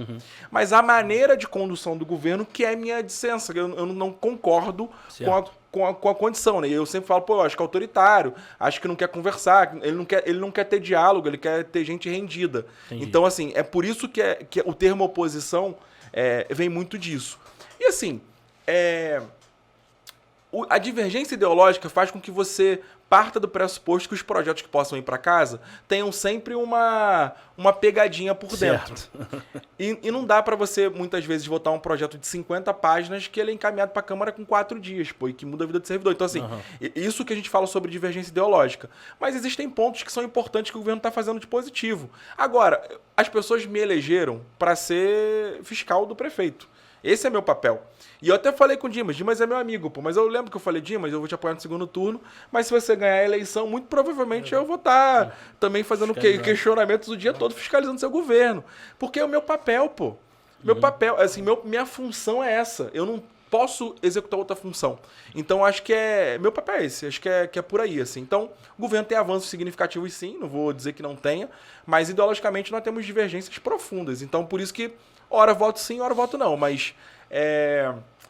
Mas a maneira de condução do governo que é minha dissensa, eu não concordo com a condição, né? Eu sempre falo, eu acho que é autoritário, acho que não quer conversar, ele não quer ter diálogo, ele quer ter gente rendida. Entendi. Então, assim, é por isso que o termo oposição vem muito disso. E, assim, a divergência ideológica faz com que você parta do pressuposto que os projetos que possam ir para casa tenham sempre uma pegadinha por dentro. E não dá para você, muitas vezes, votar um projeto de 50 páginas que ele é encaminhado para a Câmara com 4 dias, e que muda a vida do servidor. Então, assim, isso que a gente fala sobre divergência ideológica. Mas existem pontos que são importantes que o governo está fazendo de positivo. Agora, as pessoas me elegeram para ser fiscal do prefeito. Esse é meu papel. E eu até falei com o Dimas é meu amigo, mas eu lembro que eu falei, Dimas, eu vou te apoiar no segundo turno, mas se você ganhar a eleição, muito provavelmente eu vou estar também fazendo questionamentos o dia todo fiscalizando seu governo. Porque é o meu papel, pô. Meu papel, assim, minha função é essa. Eu não posso executar outra função. Então, acho que meu papel é esse. Acho que é por aí, assim. Então, o governo tem avanços significativos, sim, não vou dizer que não tenha, mas ideologicamente nós temos divergências profundas. Então, por isso que ora voto sim, ora voto não, mas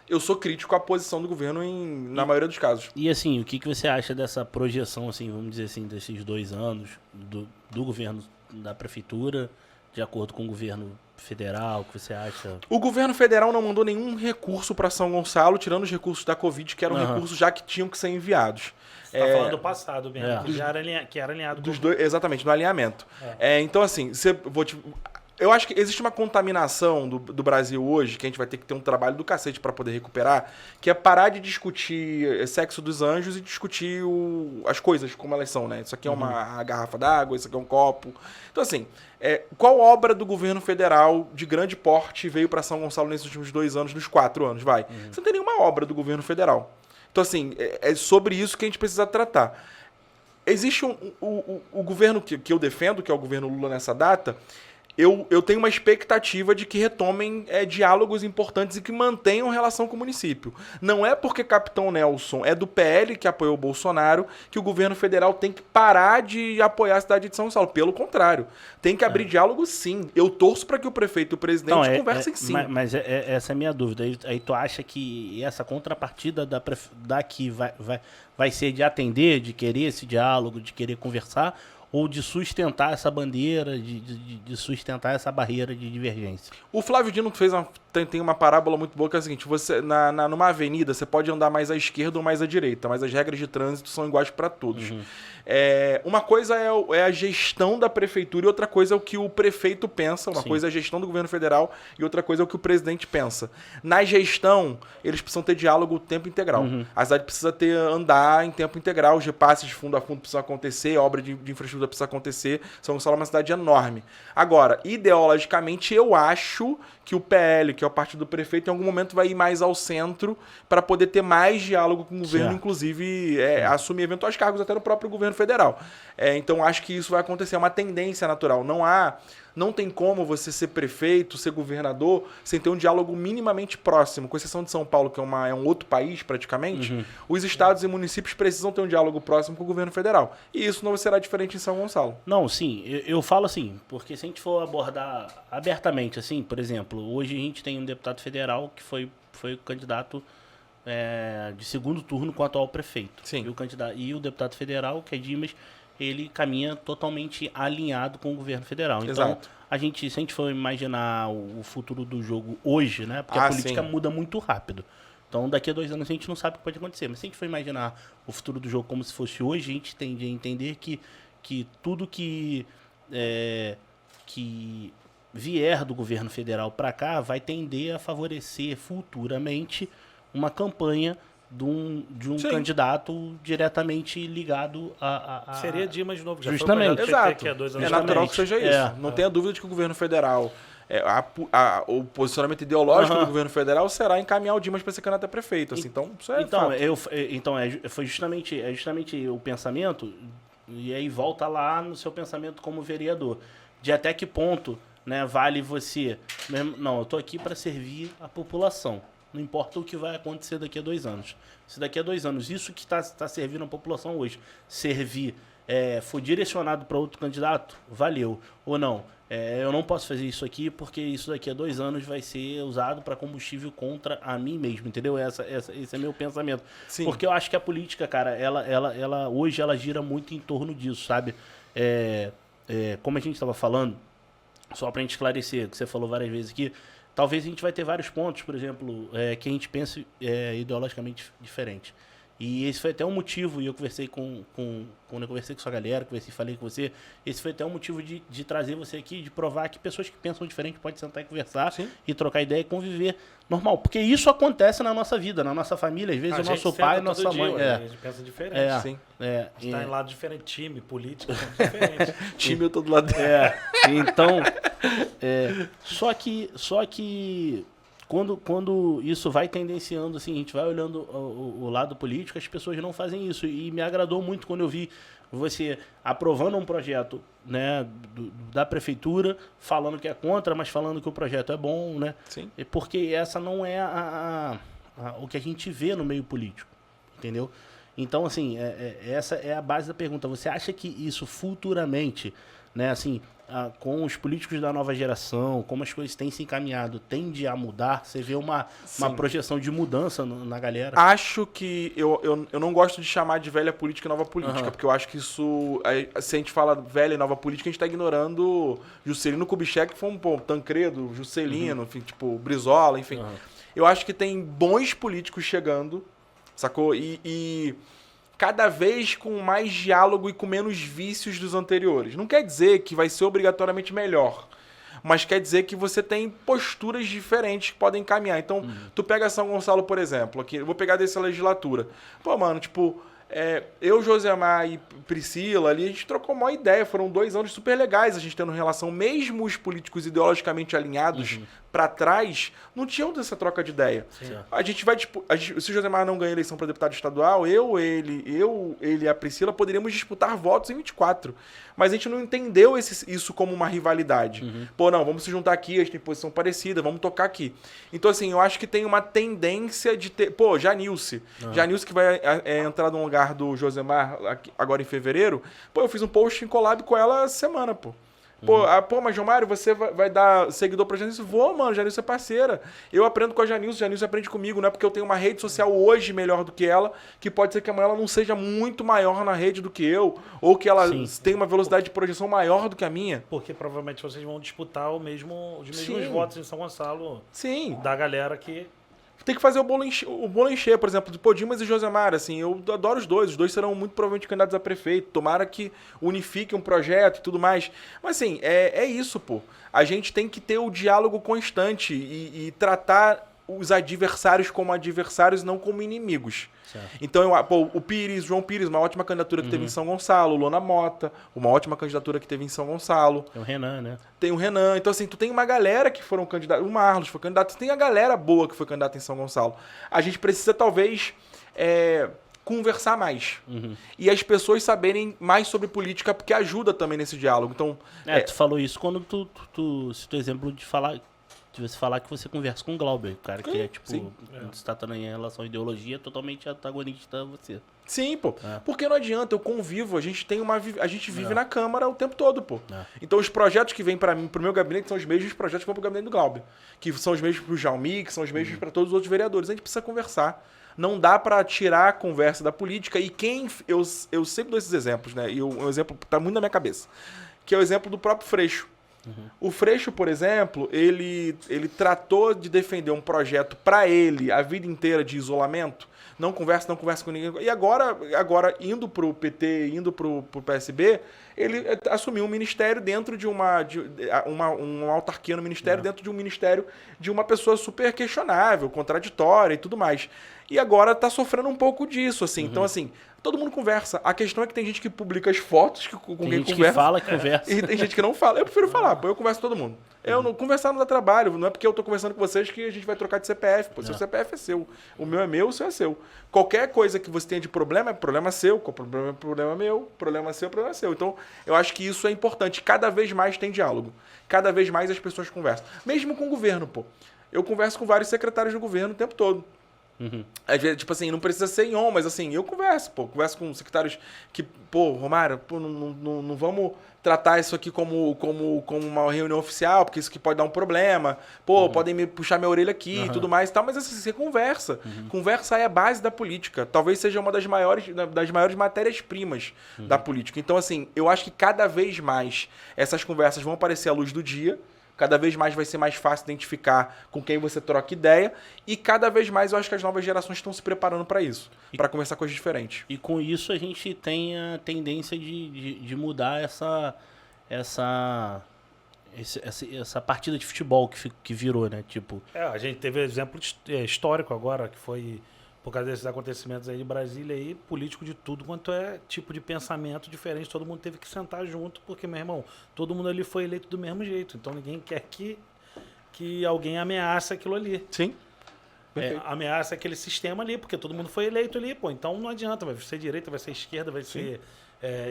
eu sou crítico à posição do governo na maioria dos casos. E assim, o que você acha dessa projeção, assim, vamos dizer assim, desses 2 anos do governo da prefeitura, de acordo com o governo federal, o que você acha? O governo federal não mandou nenhum recurso para São Gonçalo, tirando os recursos da Covid, que eram recursos já que tinham que ser enviados. Você está falando do passado mesmo, que era alinhado dos dois, exatamente, no alinhamento. Então, assim, eu acho que existe uma contaminação do Brasil hoje, que a gente vai ter que ter um trabalho do cacete para poder recuperar, que é parar de discutir sexo dos anjos e discutir as coisas como elas são, né? Isso aqui é uma garrafa d'água, isso aqui é um copo. Então, assim, qual obra do governo federal de grande porte veio para São Gonçalo nesses últimos 2 anos, nos 4 anos, vai? Você não tem nenhuma obra do governo federal. Então, assim, é sobre isso que a gente precisa tratar. Existe o governo que eu defendo, que é o governo Lula nessa data. Eu tenho uma expectativa de que retomem diálogos importantes e que mantenham relação com o município. Não é porque Capitão Nelson é do PL, que apoiou o Bolsonaro, que o governo federal tem que parar de apoiar a cidade de São Gonçalo. Pelo contrário, tem que abrir diálogo sim. Eu torço para que o prefeito e o presidente conversem sim. Mas essa é a minha dúvida. Aí tu acha que essa contrapartida daqui vai ser de atender, de querer esse diálogo, de querer conversar, ou de sustentar essa bandeira, de sustentar essa barreira de divergência? O Flávio Dino tem uma parábola muito boa que é a seguinte: você numa avenida você pode andar mais à esquerda ou mais à direita, mas as regras de trânsito são iguais para todos. Uma coisa é a gestão da prefeitura e outra coisa é o que o prefeito pensa. Uma coisa é a gestão do governo federal e outra coisa é o que o presidente pensa. Na gestão, eles precisam ter diálogo o tempo integral. A cidade precisa andar em tempo integral, os repasses de fundo a fundo precisam acontecer, a obra de infraestrutura precisa acontecer. São Gonçalo é uma cidade enorme. Agora, ideologicamente, eu acho que o PL, que é o partido do prefeito, em algum momento vai ir mais ao centro para poder ter mais diálogo com o governo, inclusive assumir eventuais cargos até no próprio governo governo federal. Então, acho que isso vai acontecer, é uma tendência natural. Não tem como você ser prefeito, ser governador, sem ter um diálogo minimamente próximo. Com exceção de São Paulo, que é um outro país, praticamente, os estados e municípios precisam ter um diálogo próximo com o governo federal. E isso não será diferente em São Gonçalo. Não, sim, eu falo assim, porque se a gente for abordar abertamente, assim, por exemplo, hoje a gente tem um deputado federal que foi candidato de segundo turno com o atual prefeito. Sim. E o deputado federal, que é Dimas, ele caminha totalmente alinhado com o governo federal. Então, Exato. se a gente for imaginar o futuro do jogo hoje, né? Porque a política muda muito rápido. Então, daqui a 2 anos a gente não sabe o que pode acontecer. Mas se a gente for imaginar o futuro do jogo como se fosse hoje, a gente tende a entender que tudo que vier do governo federal para cá vai tender a favorecer futuramente uma campanha de um candidato diretamente ligado a... Seria Dimas de novo. Justamente. Exato. É natural que seja isso. Não tenha dúvida de que o governo federal, o posicionamento ideológico do governo federal será encaminhar o Dimas para ser candidato a prefeito. Assim, então, isso é fato. Foi justamente o pensamento, e aí volta lá no seu pensamento como vereador, de até que ponto, né, vale você... Não, eu estou aqui para servir a população. Não importa o que vai acontecer daqui a 2 anos. Se daqui a 2 anos isso que está servindo a população hoje for direcionado para outro candidato, valeu. Ou não, eu não posso fazer isso aqui porque isso daqui a 2 anos vai ser usado para combustível contra a mim mesmo, entendeu? Esse é meu pensamento. Sim. Porque eu acho que a política, cara, hoje ela gira muito em torno disso, sabe? Como a gente estava falando, só para a gente esclarecer, que você falou várias vezes aqui, talvez a gente vai ter vários pontos, por exemplo, que a gente pense ideologicamente diferente. E esse foi até um motivo, e eu conversei quando eu conversei com sua galera, falei com você, esse foi até um motivo de trazer você aqui, de provar que pessoas que pensam diferente podem sentar e conversar, sim, e trocar ideia e conviver normal. Porque isso acontece na nossa vida, na nossa família, às vezes o nosso pai, nossa mãe. A gente pensa diferente. Sim. Está em lado diferente, time, política, diferente. Time eu tô do lado. Então, só que quando isso vai tendenciando, assim, a gente vai olhando o lado político, as pessoas não fazem isso. E me agradou muito quando eu vi você aprovando um projeto, né, da prefeitura, falando que é contra, mas falando que o projeto é bom, né? Sim. Porque essa não é o que a gente vê no meio político, entendeu? Então, assim, essa é a base da pergunta. Você acha que isso futuramente, né, assim, com os políticos da nova geração, como as coisas têm se encaminhado, tende a mudar? Você vê uma projeção de mudança na galera? Acho que... Eu não gosto de chamar de velha política e nova política, porque eu acho que isso... Se a gente fala velha e nova política, a gente está ignorando Juscelino Kubitschek, que foi um Tancredo, Juscelino, enfim, tipo, Brizola, enfim. Eu acho que tem bons políticos chegando, sacou? E cada vez com mais diálogo e com menos vícios dos anteriores. Não quer dizer que vai ser obrigatoriamente melhor, mas quer dizer que você tem posturas diferentes que podem caminhar. Então, tu pega São Gonçalo, por exemplo, aqui, eu vou pegar dessa legislatura. Pô, mano, tipo, eu, Josemar e Priscila ali, a gente trocou uma ideia. Foram 2 anos super legais a gente tendo relação, mesmo os políticos ideologicamente alinhados pra trás, não tinham dessa troca de ideia. Sim. A gente vai, tipo, se o Josemar não ganha eleição para deputado estadual, ele e a Priscila poderíamos disputar votos em 24. Mas a gente não entendeu isso como uma rivalidade. Pô, não, vamos se juntar aqui, a gente tem posição parecida, vamos tocar aqui. Então, assim, eu acho que tem uma tendência de ter... Pô, Janilce. Janilce que vai entrar no lugar do Josemar agora em fevereiro. Pô, eu fiz um post em collab com ela essa semana, pô. Pô, mas João Mário, você vai dar seguidor pra Janilce? Vou, mano, Janilce é parceira. Eu aprendo com a Janilce aprende comigo, não é porque eu tenho uma rede social hoje melhor do que ela, que pode ser que amanhã ela não seja muito maior na rede do que eu, ou que ela tenha uma velocidade de projeção maior do que a minha. Porque provavelmente vocês vão disputar os mesmos votos em São Gonçalo. Sim. Da galera que... Tem que fazer o bolo encher, por exemplo, de Dimas e Josemar, assim, eu adoro os dois serão muito provavelmente candidatos a prefeito, tomara que unifiquem um projeto e tudo mais, mas assim, é isso, pô, a gente tem que ter o diálogo constante e tratar os adversários como adversários, não como inimigos. Certo. Então, o João Pires, uma ótima candidatura que teve em São Gonçalo, Lona Mota, uma ótima candidatura que teve em São Gonçalo. Tem o Renan, né? Tem o Renan. Então, assim, tu tem uma galera que foram candidatos, o Marlos foi candidato, tem a galera boa que foi candidata em São Gonçalo. A gente precisa, talvez, conversar mais. E as pessoas saberem mais sobre política, porque ajuda também nesse diálogo. Então, tu falou isso quando tu citou o exemplo de você falar que você conversa com o Glauber, cara, que é tipo, você tá em relação à ideologia, totalmente antagonista a você. Sim, pô. Porque não adianta, eu convivo, a gente vive na Câmara o tempo todo, pô. Então os projetos que vêm para mim, pro meu gabinete, são os mesmos projetos que vão pro gabinete do Glauber. Que são os mesmos pro Jalmi, que são os mesmos para todos os outros vereadores. A gente precisa conversar. Não dá para tirar a conversa da política. E eu sempre dou esses exemplos, né? E um exemplo tá muito na minha cabeça. Que é o exemplo do próprio Freixo. O Freixo, por exemplo, ele tratou de defender um projeto para ele a vida inteira de isolamento. Não conversa com ninguém. E agora indo pro PT, indo pro PSB, ele assumiu um ministério dentro de uma autarquia no ministério, dentro de um ministério de uma pessoa super questionável, contraditória e tudo mais. E agora tá sofrendo um pouco disso, assim. Então, assim, todo mundo conversa. A questão é que tem gente que publica as fotos com quem conversa. Tem gente que fala que conversa. E tem gente que não fala. Eu prefiro falar, pô, eu converso com todo mundo. Conversar não dá trabalho. Não é porque eu tô conversando com vocês que a gente vai trocar de CPF. Pô, seu CPF é seu. O meu é meu, o seu é seu. Qualquer coisa que você tenha de problema, é problema seu. Problema meu, problema seu, problema seu. Então, eu acho que isso é importante. Cada vez mais tem diálogo. Cada vez mais as pessoas conversam. Mesmo com o governo, pô. Eu converso com vários secretários do governo o tempo todo. Às vezes, tipo assim, não precisa ser em on, mas assim, eu converso com secretários que, pô, Romário, pô, não vamos tratar isso aqui como uma reunião oficial, porque isso aqui pode dar um problema. Pô, podem me puxar minha orelha aqui e tudo mais e tal, mas assim, você conversa. Conversa é a base da política. Talvez seja uma das maiores matérias-primas da política. Então, assim, eu acho que cada vez mais essas conversas vão aparecer à luz do dia. Cada vez mais vai ser mais fácil identificar com quem você troca ideia. E cada vez mais eu acho que as novas gerações estão se preparando para isso. Para começar coisas diferentes. E com isso a gente tem a tendência de mudar essa partida de futebol que virou, né? Tipo... a gente teve exemplo histórico agora, que foi... Por causa desses acontecimentos aí de Brasília, aí, político de tudo quanto é tipo de pensamento diferente, todo mundo teve que sentar junto, porque, meu irmão, todo mundo ali foi eleito do mesmo jeito. Então ninguém quer que alguém ameace aquilo ali. Sim. Ameaça aquele sistema ali, porque todo mundo foi eleito ali, pô. Então não adianta, vai ser direita, vai ser esquerda, vai ser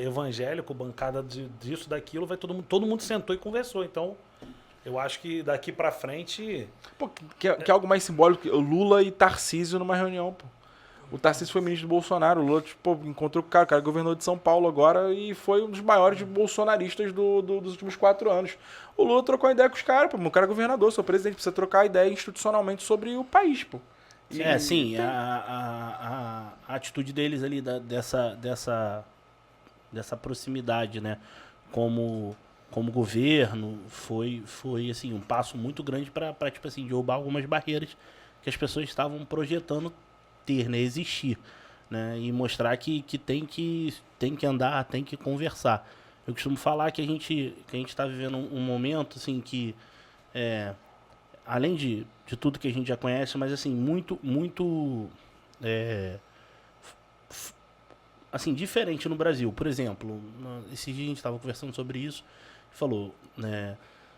evangélico, bancada disso, daquilo, vai todo mundo sentou e conversou. Então... Eu acho que daqui pra frente... Pô, que é algo mais simbólico. Lula e Tarcísio numa reunião, pô. O Tarcísio foi ministro do Bolsonaro. O Lula, tipo, encontrou com o cara é governador de São Paulo agora e foi um dos maiores bolsonaristas dos últimos 4 anos. O Lula trocou ideia com os caras, pô. O cara é governador, seu presidente, precisa trocar ideia institucionalmente sobre o país, pô. Sim. A atitude deles ali, dessa proximidade, né? Como governo, foi assim, um passo muito grande para tipo assim, derrubar algumas barreiras que as pessoas estavam projetando ter, né, existir, né, e mostrar que tem que andar, tem que conversar. Eu costumo falar que a gente está vivendo um momento assim que além de tudo que a gente já conhece, mas assim, muito assim, diferente no Brasil. Por exemplo, esse dia a gente estava conversando sobre isso, falou, né?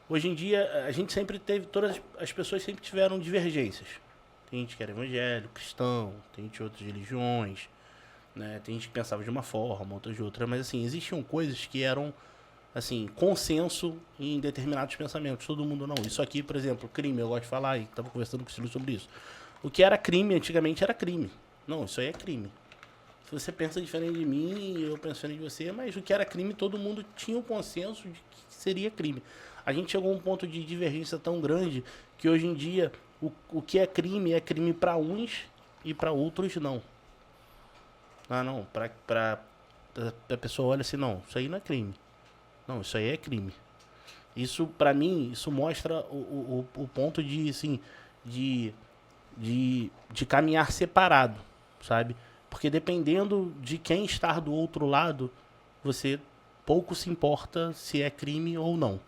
Hoje em dia, a gente sempre teve, todas as pessoas sempre tiveram divergências. Tem gente que era evangélico, cristão, tem gente de outras religiões, né? Tem gente que pensava de uma forma, outras de outra, mas assim, existiam coisas que eram, assim, consenso em determinados pensamentos. Todo mundo não. Isso aqui, por exemplo, crime, eu gosto de falar, e estava conversando com o Silvio sobre isso. O que era crime antigamente era crime. Não, isso aí é crime. Se você pensa diferente de mim, eu penso diferente de você, mas o que era crime, todo mundo tinha o consenso de que seria crime. A gente chegou a um ponto de divergência tão grande que hoje em dia o que é crime para uns e para outros não. Ah, não, a pessoa olha assim, não, isso aí não é crime. Não, isso aí é crime. Isso, para mim, isso mostra o ponto de, assim, de caminhar separado, sabe? Porque dependendo de quem estar do outro lado, você pouco se importa se é crime ou não.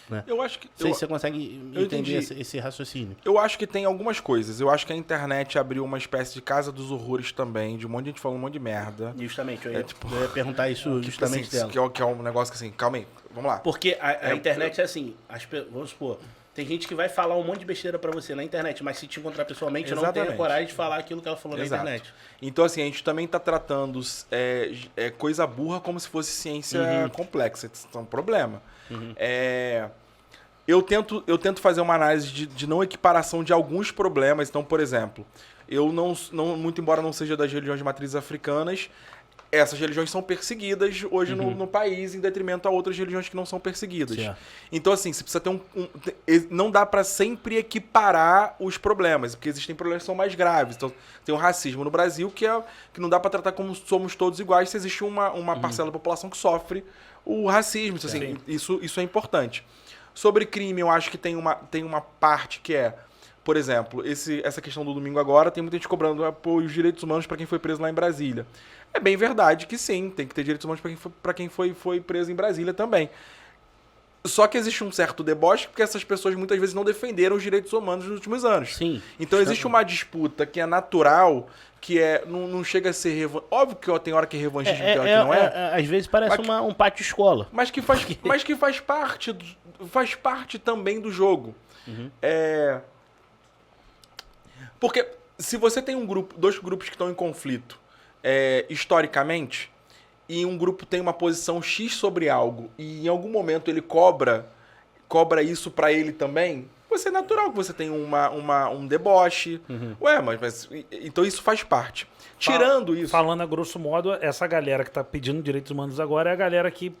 Né? Eu acho que... Não sei se você consegue entender esse raciocínio. Eu acho que tem algumas coisas. Eu acho que a internet abriu uma espécie de casa dos horrores também, de um monte de gente falando um monte de merda. Justamente, eu ia perguntar isso justamente assim, dela. Que é um negócio que assim, calma aí, vamos lá. Porque a internet é assim, vamos supor, Tem gente que vai falar um monte de besteira pra você na internet, mas se te encontrar pessoalmente, não tem a coragem de falar aquilo que ela falou na internet. Então, assim, a gente também tá tratando coisa burra como se fosse ciência complexa. Isso é um problema. Eu tento fazer uma análise de não equiparação de alguns problemas. Então, por exemplo, eu não muito embora não seja das religiões de matrizes africanas, essas religiões são perseguidas hoje no país, em detrimento a outras religiões que não são perseguidas. Certo. Então, assim, você precisa ter não dá para sempre equiparar os problemas, porque existem problemas que são mais graves. Então, tem o racismo no Brasil, que não dá para tratar como somos todos iguais, se existe uma parcela da população que sofre o racismo. Então, assim, isso é importante. Sobre crime, eu acho que tem uma parte que é, por exemplo, essa questão do domingo agora, tem muita gente cobrando os direitos humanos para quem foi preso lá em Brasília. É bem verdade que sim, tem que ter direitos humanos para quem foi preso em Brasília também. Só que existe um certo deboche porque essas pessoas muitas vezes não defenderam os direitos humanos nos últimos anos. Sim. Então existe uma disputa que é natural, que não chega a ser... Óbvio que tem hora que é revanchismo, tem hora que não é. Às vezes parece um pátio escola. Mas que faz parte também do jogo. Porque se você tem dois grupos que estão em conflito, historicamente, e um grupo tem uma posição X sobre algo, e em algum momento ele cobra isso pra ele também, vai ser natural que você tenha um deboche. Ué, mas então isso faz parte. Tirando isso... Falando a grosso modo, essa galera que tá pedindo direitos humanos agora é a galera que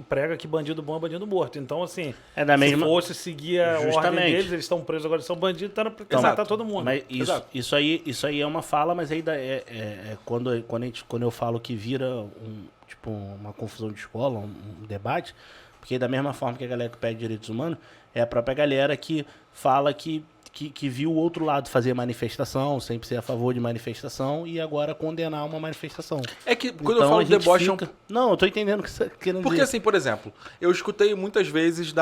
prega que bandido bom é bandido morto. Então, assim, se fosse seguir a ordem deles, eles estão presos agora, são bandidos, tá pra matar todo mundo. Mas isso aí é uma fala, mas ainda quando eu falo que vira uma confusão de escola, um debate, porque da mesma forma que a galera que pede direitos humanos, é a própria galera que fala que viu o outro lado fazer manifestação, sempre ser a favor de manifestação, e agora condenar uma manifestação. É que quando eu falo deboche... Não, eu tô entendendo o que você tá querendo dizer. Porque assim, por exemplo, eu escutei muitas vezes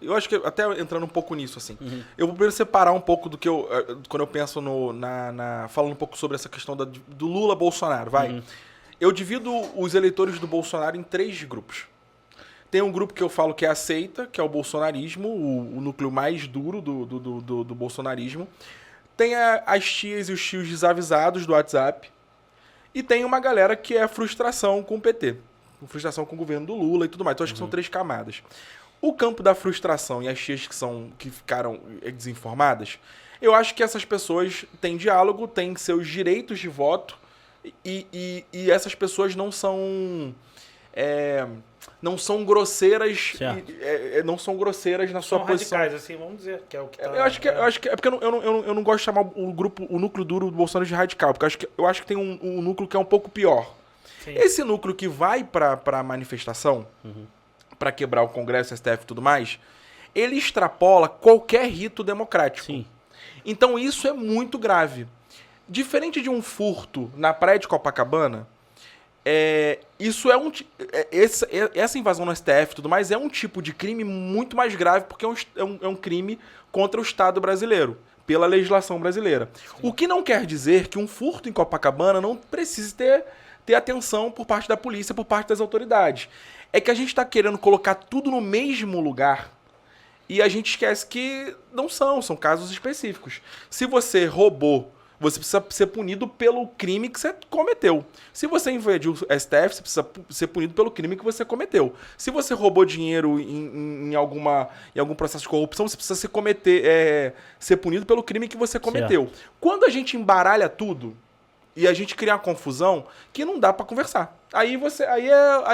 eu acho que até entrando um pouco nisso, assim, eu vou primeiro separar um pouco do que quando eu penso falando um pouco sobre essa questão do Lula-Bolsonaro, Eu divido os eleitores do Bolsonaro em 3 grupos. Tem um grupo que eu falo que é a seita, que é o bolsonarismo, o núcleo mais duro do bolsonarismo. Tem as tias e os tios desavisados do WhatsApp. E tem uma galera que é frustração com o PT. Frustração com o governo do Lula e tudo mais. Então acho que são 3 camadas. O campo da frustração e as tias que ficaram desinformadas, eu acho que essas pessoas têm diálogo, têm seus direitos de voto e essas pessoas não são grosseiras, não são grosseiras na sua posição. Radicais, assim, vamos dizer, que é o que tá... Eu acho que é porque eu não gosto de chamar o núcleo duro do Bolsonaro de radical, porque eu acho que tem um núcleo que é um pouco pior. Sim. Esse núcleo que vai pra manifestação, pra quebrar o Congresso, o STF e tudo mais, ele extrapola qualquer rito democrático. Sim. Então isso é muito grave. Diferente de um furto na praia de Copacabana, essa invasão no STF e tudo mais é um tipo de crime muito mais grave, porque é um crime contra o Estado brasileiro, pela legislação brasileira. Sim. O que não quer dizer que um furto em Copacabana não precise ter atenção por parte da polícia, por parte das autoridades. É que a gente está querendo colocar tudo no mesmo lugar e a gente esquece que não são casos específicos. Se você roubou, você precisa ser punido pelo crime que você cometeu. Se você invadiu o STF, você precisa ser punido pelo crime que você cometeu. Se você roubou dinheiro em algum processo de corrupção, você precisa ser punido pelo crime que você cometeu. Certo. Quando a gente embaralha tudo e a gente cria uma confusão que não dá pra conversar. Aí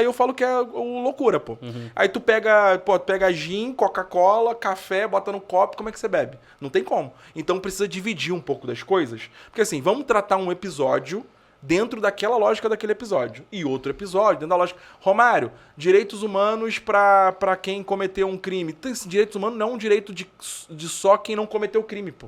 eu falo que é loucura, pô. Aí tu pega gin, Coca-Cola, café, bota no copo, como é que você bebe? Não tem como. Então precisa dividir um pouco das coisas. Porque assim, vamos tratar um episódio dentro daquela lógica daquele episódio. E outro episódio dentro da lógica. Romário, direitos humanos pra quem cometeu um crime. Direitos humanos não é um direito de só quem não cometeu o crime, pô.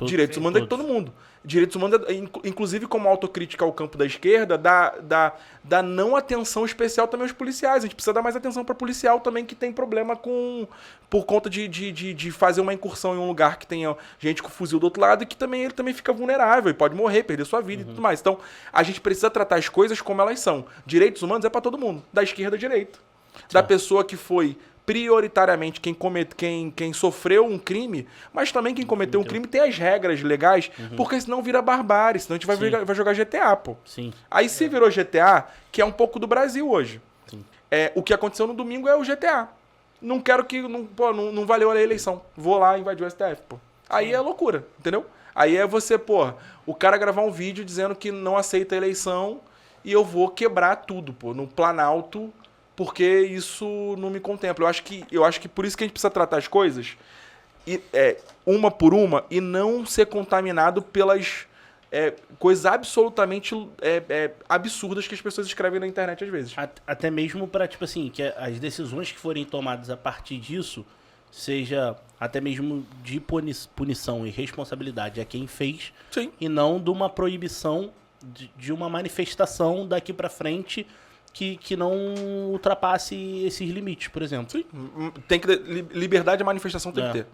Direitos humanos é de todo mundo. Direitos humanos, inclusive como autocrítica ao campo da esquerda, dá não atenção especial também aos policiais. A gente precisa dar mais atenção para policial também que tem problema por conta de fazer uma incursão em um lugar que tenha gente com fuzil do outro lado e que ele também fica vulnerável e pode morrer, perder sua vida e tudo mais. Então, a gente precisa tratar as coisas como elas são. Direitos humanos é para todo mundo, da esquerda à direita. Da pessoa que foi prioritariamente quem sofreu um crime, mas também quem cometeu um crime tem as regras legais, porque senão vira barbárie, senão a gente vai jogar GTA, pô. Sim. Aí se virou GTA, que é um pouco do Brasil hoje. Sim. O que aconteceu no domingo é o GTA. Não quero que... Não valeu a eleição. Vou lá invadir o STF, pô. Aí é loucura, entendeu? Aí é você, pô, o cara gravar um vídeo dizendo que não aceita a eleição e eu vou quebrar tudo, pô, no Planalto, porque isso não me contempla. Eu acho que por isso que a gente precisa tratar as coisas uma por uma e não ser contaminado pelas coisas absolutamente absurdas que as pessoas escrevem na internet às vezes. Até mesmo para, tipo assim, que as decisões que forem tomadas a partir disso seja até mesmo de punição e responsabilidade a quem fez. Sim. E não de uma proibição de uma manifestação daqui para frente que não ultrapasse esses limites, por exemplo. Sim. Tem que liberdade de manifestação tem que ter.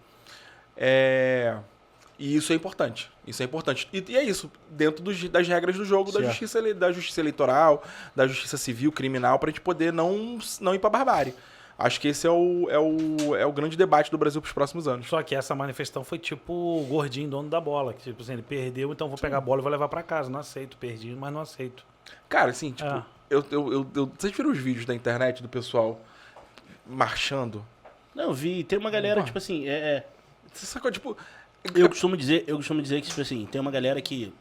E isso é importante. Isso é importante. E é isso, dentro das regras do jogo, da justiça eleitoral, da justiça civil, criminal, pra gente poder não ir pra barbárie. Acho que esse é o grande debate do Brasil pros próximos anos. Só que essa manifestação foi tipo o gordinho dono da bola. Que tipo assim, ele perdeu, então vou pegar a bola e vou levar pra casa. Não aceito, perdi, mas não aceito. Cara, assim, tipo, vocês viram os vídeos da internet do pessoal marchando? Não, vi. Tem uma galera, tipo assim, Você sacou, tipo... Eu costumo dizer que, tipo assim, tem uma galera que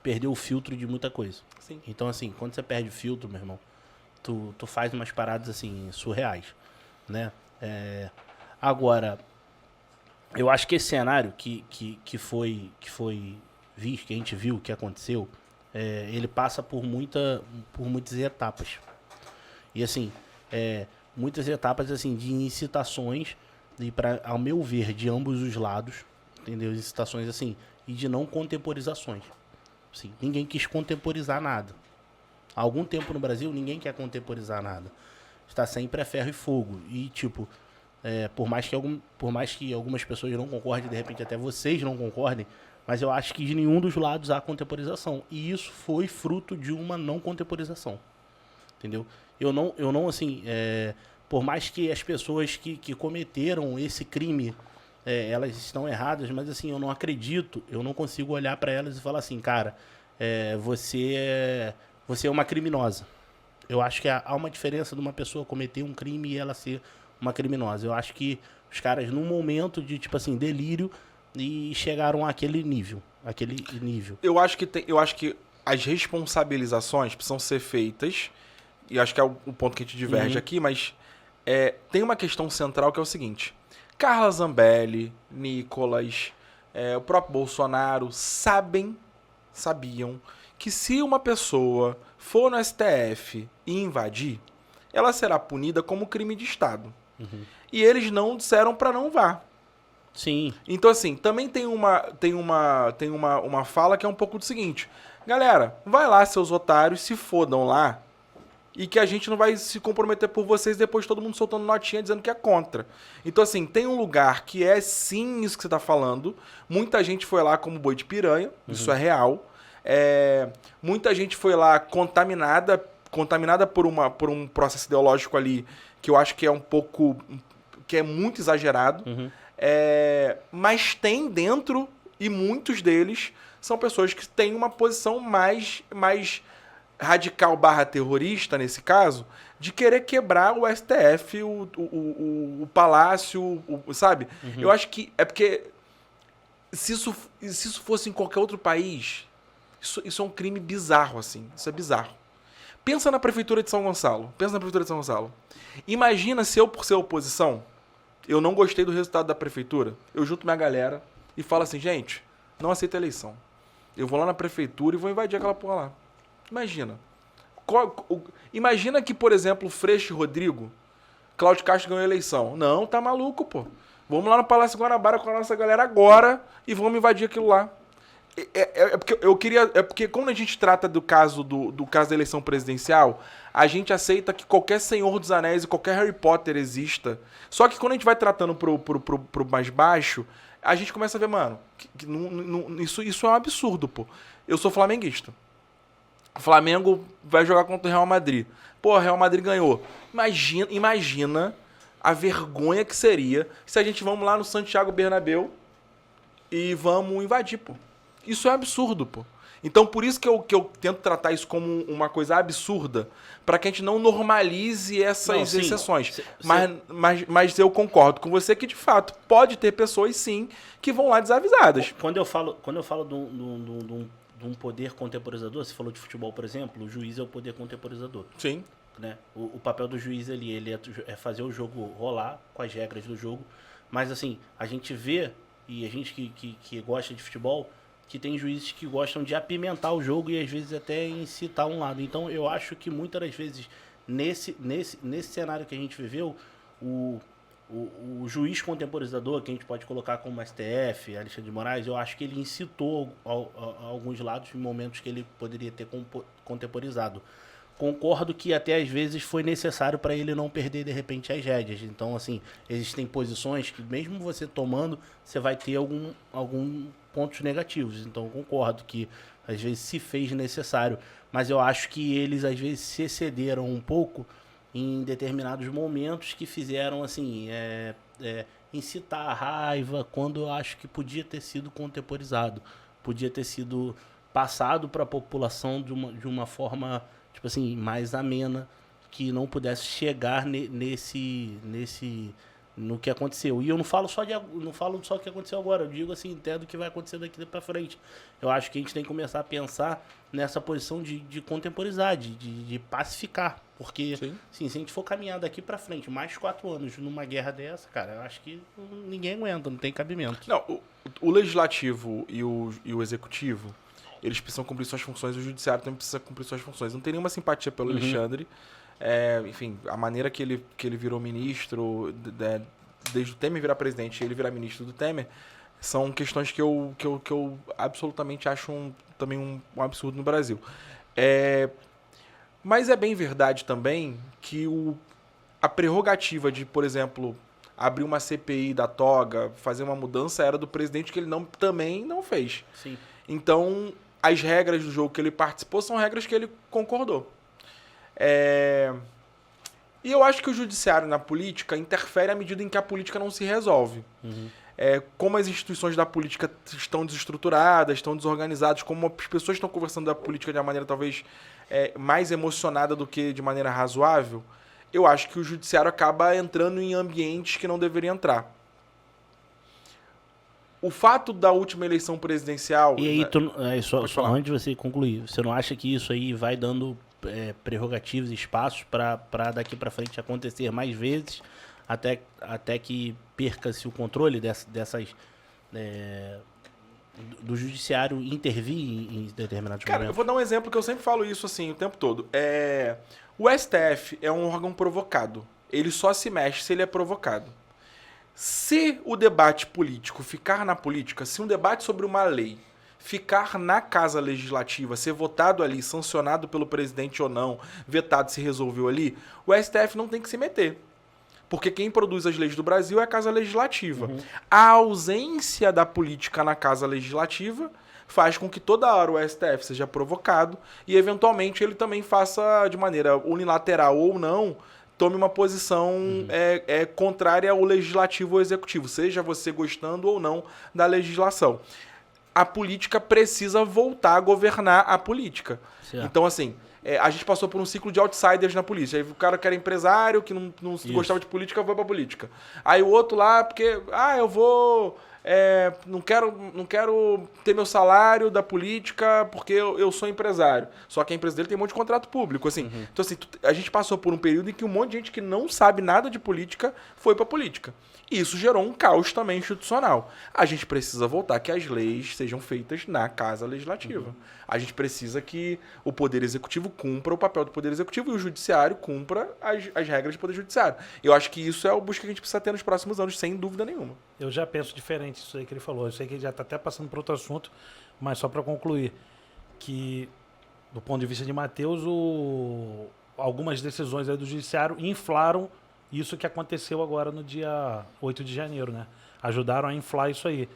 perdeu o filtro de muita coisa. Sim. Então, assim, quando você perde o filtro, meu irmão, tu faz umas paradas, assim, surreais, né? Agora, eu acho que esse cenário que foi visto, que a gente viu, que aconteceu, ele passa por muitas etapas. E, assim, muitas etapas, assim, de incitações, e ao meu ver, de ambos os lados, entendeu? Incitações, assim, e de não contemporizações. Assim, ninguém quis contemporizar nada. Há algum tempo no Brasil, ninguém quer contemporizar nada. Está sempre a ferro e fogo. E, tipo, por mais que algumas pessoas não concordem, de repente até vocês não concordem, mas eu acho que de nenhum dos lados há contemporização. E isso foi fruto de uma não contemporização. Entendeu? Eu não assim, por mais que as pessoas que cometeram esse crime, elas estão erradas, mas assim, eu não acredito, eu não consigo olhar para elas e falar assim, cara, você é uma criminosa. Eu acho que há uma diferença de uma pessoa cometer um crime e ela ser uma criminosa. Eu acho que os caras, num momento de, tipo assim, delírio, e chegaram àquele nível. Eu acho que as responsabilizações precisam ser feitas, e acho que é o ponto que a gente diverge aqui, mas tem uma questão central que é o seguinte: Carla Zambelli, Nicolas, o próprio Bolsonaro sabiam que se uma pessoa for no STF e invadir, ela será punida como crime de Estado. E eles não disseram para não vá. Sim. Então, assim, também tem uma fala que é um pouco do seguinte: galera, vai lá, seus otários, se fodam lá, e que a gente não vai se comprometer por vocês, depois todo mundo soltando notinha dizendo que é contra. Então, assim, tem um lugar que é sim isso que você tá falando. Muita gente foi lá como boi de piranha, isso é real. Muita gente foi lá contaminada por um processo ideológico ali, que eu acho que é que é muito exagerado. Mas tem dentro, e muitos deles são pessoas que têm uma posição mais radical / terrorista, nesse caso, de querer quebrar o STF, o palácio, sabe? Eu acho que é porque se isso fosse em qualquer outro país, isso é um crime bizarro, assim. Isso é bizarro. Pensa na Prefeitura de São Gonçalo. Imagina se eu, por ser oposição, eu não gostei do resultado da prefeitura, eu junto minha galera e falo assim, gente, não aceito a eleição. Eu vou lá na prefeitura e vou invadir aquela porra lá. Imagina. Imagina que, por exemplo, o Freixo Rodrigo, Cláudio Castro ganhou a eleição. Não, tá maluco, pô. Vamos lá no Palácio Guanabara com a nossa galera agora e vamos invadir aquilo lá. Porque quando a gente trata do caso da eleição presidencial, a gente aceita que qualquer Senhor dos Anéis e qualquer Harry Potter exista. Só que quando a gente vai tratando pro mais baixo, a gente começa a ver, mano, isso é um absurdo, pô. Eu sou flamenguista. O Flamengo vai jogar contra o Real Madrid. Pô, o Real Madrid ganhou. Imagina a vergonha que seria se a gente vamos lá no Santiago Bernabéu e vamos invadir, pô. Isso é absurdo, pô. Então, por isso que eu tento tratar isso como uma coisa absurda, para que a gente não normalize essas exceções. Mas eu concordo com você que, de fato, pode ter pessoas, sim, que vão lá desavisadas. Quando eu falo de um poder contemporizador, você falou de futebol, por exemplo, o juiz é o poder contemporizador. Sim. Né? O papel do juiz ali, ele é fazer o jogo rolar com as regras do jogo. Mas, assim, a gente vê, e a gente que gosta de futebol, que tem juízes que gostam de apimentar o jogo e às vezes até incitar um lado. Então eu acho que muitas das vezes nesse cenário que a gente viveu, o juiz contemporizador, que a gente pode colocar como STF, Alexandre de Moraes, eu acho que ele incitou a alguns lados em momentos que ele poderia ter contemporizado. Concordo que até às vezes foi necessário para ele não perder de repente as rédeas. Então, assim, existem posições que mesmo você tomando, você vai ter algum pontos negativos. Então, concordo que às vezes se fez necessário, mas eu acho que eles às vezes se excederam um pouco em determinados momentos que fizeram assim incitar a raiva, quando eu acho que podia ter sido contemporizado, podia ter sido passado para a população de uma forma tipo assim mais amena, que não pudesse chegar no que aconteceu. E eu não falo só o que aconteceu agora, eu digo assim, até do que vai acontecer daqui para frente. Eu acho que a gente tem que começar a pensar nessa posição de contemporizar, de pacificar. Porque, sim, se a gente for caminhar daqui para frente, mais 4 anos numa guerra dessa, cara, eu acho que ninguém aguenta, não tem cabimento. Não, o legislativo e o executivo, eles precisam cumprir suas funções, o judiciário também precisa cumprir suas funções. Não tem nenhuma simpatia pelo Alexandre. Enfim, a maneira que ele virou ministro, desde o Temer virar presidente e ele virar ministro do Temer, são questões que eu absolutamente acho também um absurdo no Brasil. Mas é bem verdade também que a prerrogativa de, por exemplo, abrir uma CPI da toga, fazer uma mudança, era do presidente, que ele também não fez. Sim. Então, as regras do jogo que ele participou são regras que ele concordou. E eu acho que o judiciário na política interfere à medida em que a política não se resolve. Como as instituições da política estão desestruturadas, estão desorganizadas, como as pessoas estão conversando da política de uma maneira talvez mais emocionada do que de maneira razoável, eu acho que o judiciário acaba entrando em ambientes que não deveria entrar. O fato da última eleição presidencial... E aí, só antes de você concluir, você não acha que isso aí vai dando prerrogativas, espaços para daqui para frente acontecer mais vezes, até que perca-se o controle dessas... do judiciário intervir em determinados momentos? Eu vou dar um exemplo que eu sempre falo isso assim o tempo todo. O STF é um órgão provocado. Ele só se mexe se ele é provocado. Se o debate político ficar na política, se um debate sobre uma lei ficar na Casa Legislativa, ser votado ali, sancionado pelo presidente ou não, vetado se resolveu ali, o STF não tem que se meter. Porque quem produz as leis do Brasil é a Casa Legislativa. A ausência da política na Casa Legislativa faz com que toda hora o STF seja provocado e, eventualmente, ele também faça, de maneira unilateral ou não, tome uma posição contrária ao legislativo ou executivo, seja você gostando ou não da legislação. A política precisa voltar a governar a política. Certo. Então, assim, a gente passou por um ciclo de outsiders na polícia. Aí o cara que era empresário, que não gostava de política, foi pra política. Aí o outro lá, porque, eu vou... não quero ter meu salário da política porque eu sou empresário. Só que a empresa dele tem um monte de contrato público, assim. Então, assim, a gente passou por um período em que um monte de gente que não sabe nada de política foi pra política. E isso gerou um caos também institucional. A gente precisa voltar que as leis sejam feitas na Casa Legislativa. A gente precisa que o Poder Executivo cumpra o papel do Poder Executivo e o Judiciário cumpra as regras do Poder Judiciário. Eu acho que isso é o busca que a gente precisa ter nos próximos anos, sem dúvida nenhuma. Eu já penso diferente isso aí que ele falou. Eu sei que ele já está até passando para outro assunto, mas só para concluir, que do ponto de vista de Matheus, algumas decisões aí do Judiciário inflaram isso que aconteceu agora no dia 8 de janeiro, né? Ajudaram a inflar isso aí.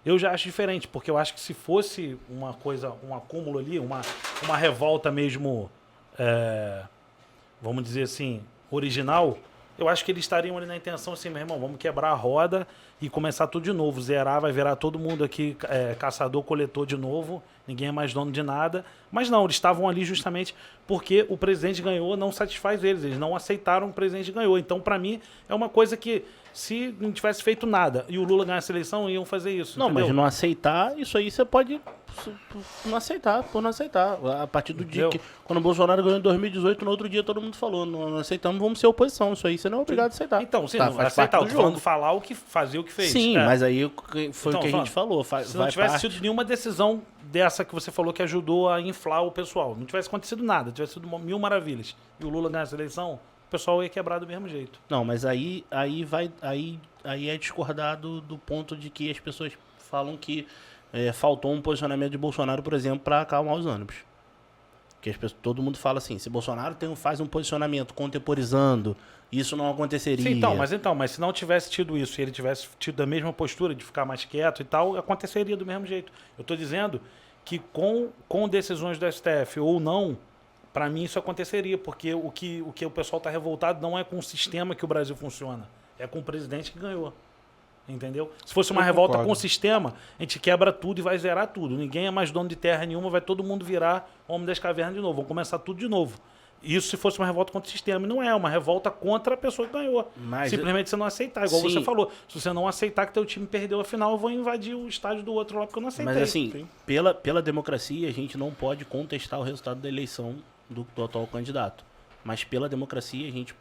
Eu já acho diferente, porque eu acho que se fosse uma coisa, um acúmulo ali, uma revolta mesmo, vamos dizer assim, original, eu acho que eles estariam ali na intenção assim, meu irmão, vamos quebrar a roda e começar tudo de novo, zerar, vai virar todo mundo aqui caçador, coletor de novo, ninguém é mais dono de nada. Mas não, eles estavam ali justamente porque o presidente ganhou, não satisfaz eles não aceitaram o presidente ganhou. Então, para mim, é uma coisa que se não tivesse feito nada e o Lula ganhasse a eleição, iam fazer isso. Não, entendeu? mas não aceitar, isso aí você pode não aceitar, por não aceitar. A partir do dia que, quando o Bolsonaro ganhou em 2018, no outro dia todo mundo falou, não aceitamos, vamos ser oposição. Isso aí você não é obrigado a aceitar. Então, sim, não aceitar, eu tô falando falar o que fazer o que fez. Sim, mas aí foi então, o que a gente falou. Se não tivesse sido nenhuma decisão dessa que você falou que ajudou a inflar o pessoal, não tivesse acontecido nada, tivesse sido mil maravilhas, e o Lula ganhasse a eleição, o pessoal ia quebrar do mesmo jeito. Não, mas aí é discordar do ponto de que as pessoas falam que faltou um posicionamento de Bolsonaro, por exemplo, para acalmar os ânimos. Que todo mundo fala assim, se Bolsonaro faz um posicionamento contemporizando, isso não aconteceria. Sim, mas se não tivesse tido isso e ele tivesse tido a mesma postura de ficar mais quieto e tal, aconteceria do mesmo jeito. Eu estou dizendo que com decisões do STF ou não, para mim isso aconteceria, porque o que o pessoal está revoltado não é com o sistema que o Brasil funciona, é com o presidente que ganhou. Entendeu? Se fosse uma revolta com o sistema, a gente quebra tudo e vai zerar tudo. Ninguém é mais dono de terra nenhuma, vai todo mundo virar homem das cavernas de novo. Vamos começar tudo de novo. Isso se fosse uma revolta contra o sistema. E não é uma revolta contra a pessoa que ganhou. Mas simplesmente você não aceitar. Igual você falou. Se você não aceitar que teu time perdeu a final, eu vou invadir o estádio do outro lá porque eu não aceitei. Mas assim, pela democracia, a gente não pode contestar o resultado da eleição do atual candidato. Mas pela democracia, a gente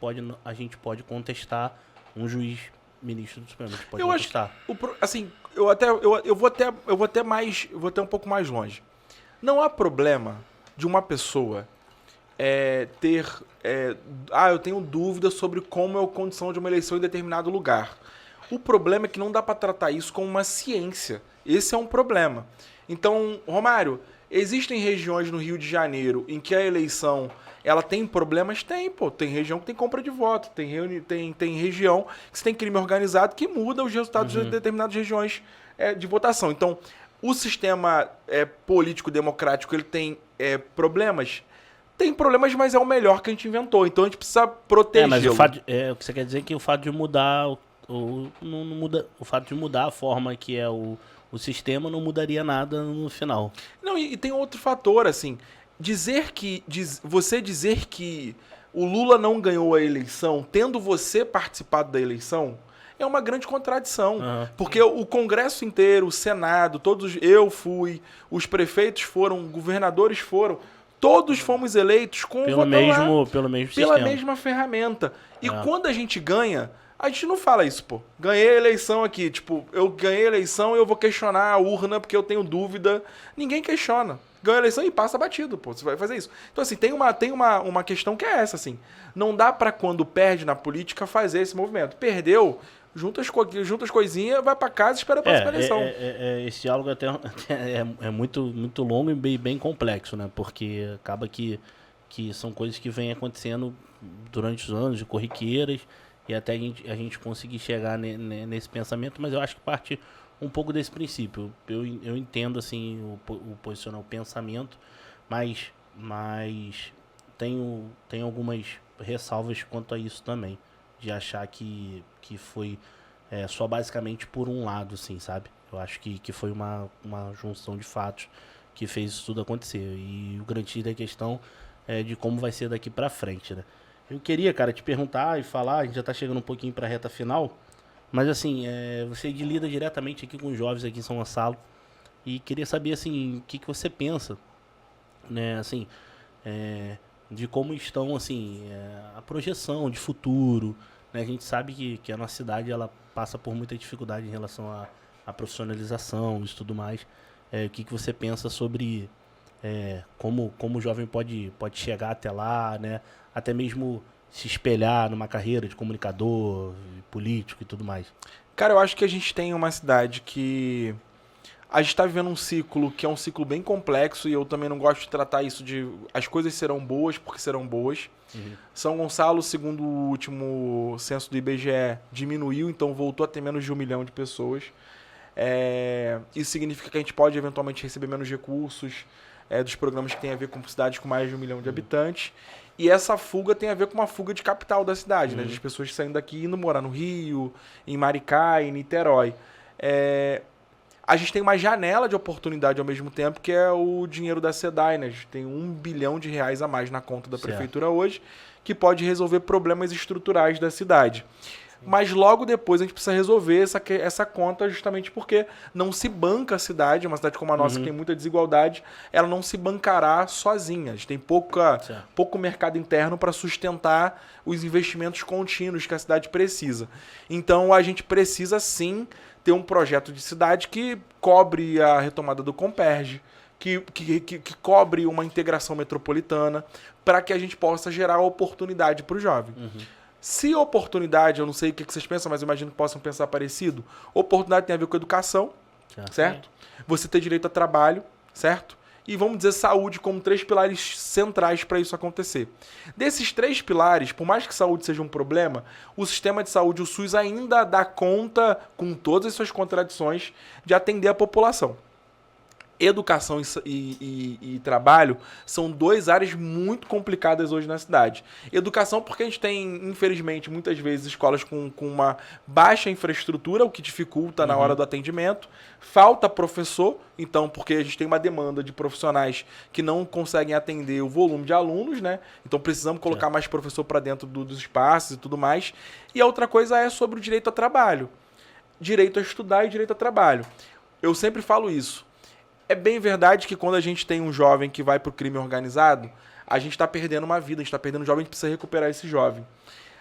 pode contestar um juiz ministro do Supremo. Pode eu contestar. Acho, eu vou até um pouco mais longe. Não há problema de uma pessoa eu tenho dúvida sobre como é a condição de uma eleição em determinado lugar. O problema é que não dá para tratar isso como uma ciência. Esse é um problema. Então, Romário, existem regiões no Rio de Janeiro em que a eleição ela tem problemas? Tem, pô. Tem região que tem compra de voto, tem região que você tem crime organizado que muda os resultados de determinadas regiões de votação. Então, o sistema político democrático ele tem problemas? Tem problemas, mas é o melhor que a gente inventou. Então, a gente precisa protegê-lo. Mas o que você quer dizer é que o fato de mudar não muda, o fato de mudar a forma que é o sistema não mudaria nada no final. Não, e tem outro fator, assim... Você dizer que o Lula não ganhou a eleição, tendo você participado da eleição, é uma grande contradição. Porque o Congresso inteiro, o Senado, eu fui, os prefeitos foram, governadores foram, todos fomos eleitos com pela mesma ferramenta. E quando a gente ganha, a gente não fala isso, pô. Ganhei a eleição aqui, tipo, eu ganhei a eleição e eu vou questionar a urna porque eu tenho dúvida. Ninguém questiona. Ganha a eleição e passa batido, pô. Você vai fazer isso. Então, assim, tem uma questão que é essa, assim. Não dá pra, quando perde na política, fazer esse movimento. Perdeu, junta as coisinhas, vai pra casa e espera a próxima eleição. Esse diálogo até é muito, muito longo e bem complexo, né? Porque acaba que são coisas que vêm acontecendo durante os anos, de corriqueiras, e até a gente conseguir chegar nesse pensamento, mas eu acho que parte um pouco desse princípio. Eu entendo assim o posicionar, o pensamento, mas tenho algumas ressalvas quanto a isso também, de achar que foi só basicamente por um lado, assim, sabe? Eu acho que foi uma junção de fatos que fez isso tudo acontecer. E o grande da questão é de como vai ser daqui pra frente, né? Eu queria, cara, te perguntar e falar, a gente já tá chegando um pouquinho pra reta final, mas assim, você lida diretamente aqui com os jovens aqui em São Gonçalo e queria saber, assim, o que você pensa, né, assim, de como estão, assim, a projeção de futuro, né? A gente sabe que a nossa cidade, ela passa por muita dificuldade em relação à profissionalização e tudo mais. O que você pensa sobre como o jovem pode chegar até lá, né? Até mesmo se espelhar numa carreira de comunicador, político e tudo mais. Cara, eu acho que a gente tem uma cidade que... A gente está vivendo um ciclo que é um ciclo bem complexo e eu também não gosto de tratar isso de... As coisas serão boas porque serão boas. São Gonçalo, segundo o último censo do IBGE, diminuiu, então voltou a ter menos de 1 milhão de pessoas. Isso significa que a gente pode eventualmente receber menos recursos dos programas que tem a ver com cidades com mais de 1 milhão de habitantes. E essa fuga tem a ver com uma fuga de capital da cidade, né? Das pessoas saindo daqui e indo morar no Rio, em Maricá, em Niterói. A gente tem uma janela de oportunidade ao mesmo tempo, que é o dinheiro da SEDAI, né? A gente tem R$1 bilhão a mais na conta da prefeitura hoje, que pode resolver problemas estruturais da cidade. Mas logo depois a gente precisa resolver essa conta, justamente porque não se banca a cidade, uma cidade como a nossa que tem muita desigualdade, ela não se bancará sozinha. A gente tem pouco mercado interno para sustentar os investimentos contínuos que a cidade precisa. Então a gente precisa sim ter um projeto de cidade que cobre a retomada do Comperj, que cobre uma integração metropolitana, para que a gente possa gerar oportunidade para o jovem. Se oportunidade, eu não sei o que vocês pensam, mas eu imagino que possam pensar parecido. Oportunidade tem a ver com educação, certo? Você ter direito a trabalho, certo? E vamos dizer saúde como 3 pilares centrais para isso acontecer. Desses 3 pilares, por mais que saúde seja um problema, o sistema de saúde, o SUS, ainda dá conta, com todas as suas contradições, de atender a população. Educação e trabalho são 2 áreas muito complicadas hoje na cidade. Educação porque a gente tem, infelizmente, muitas vezes escolas com uma baixa infraestrutura, o que dificulta na hora do atendimento. Falta professor, então, porque a gente tem uma demanda de profissionais que não conseguem atender o volume de alunos, né? Então precisamos colocar mais professor para dentro dos espaços e tudo mais. E a outra coisa é sobre o direito a trabalho. Direito a estudar e direito a trabalho. Eu sempre falo isso. É bem verdade que quando a gente tem um jovem que vai para o crime organizado, a gente está perdendo uma vida, a gente está perdendo um jovem, a gente precisa recuperar esse jovem.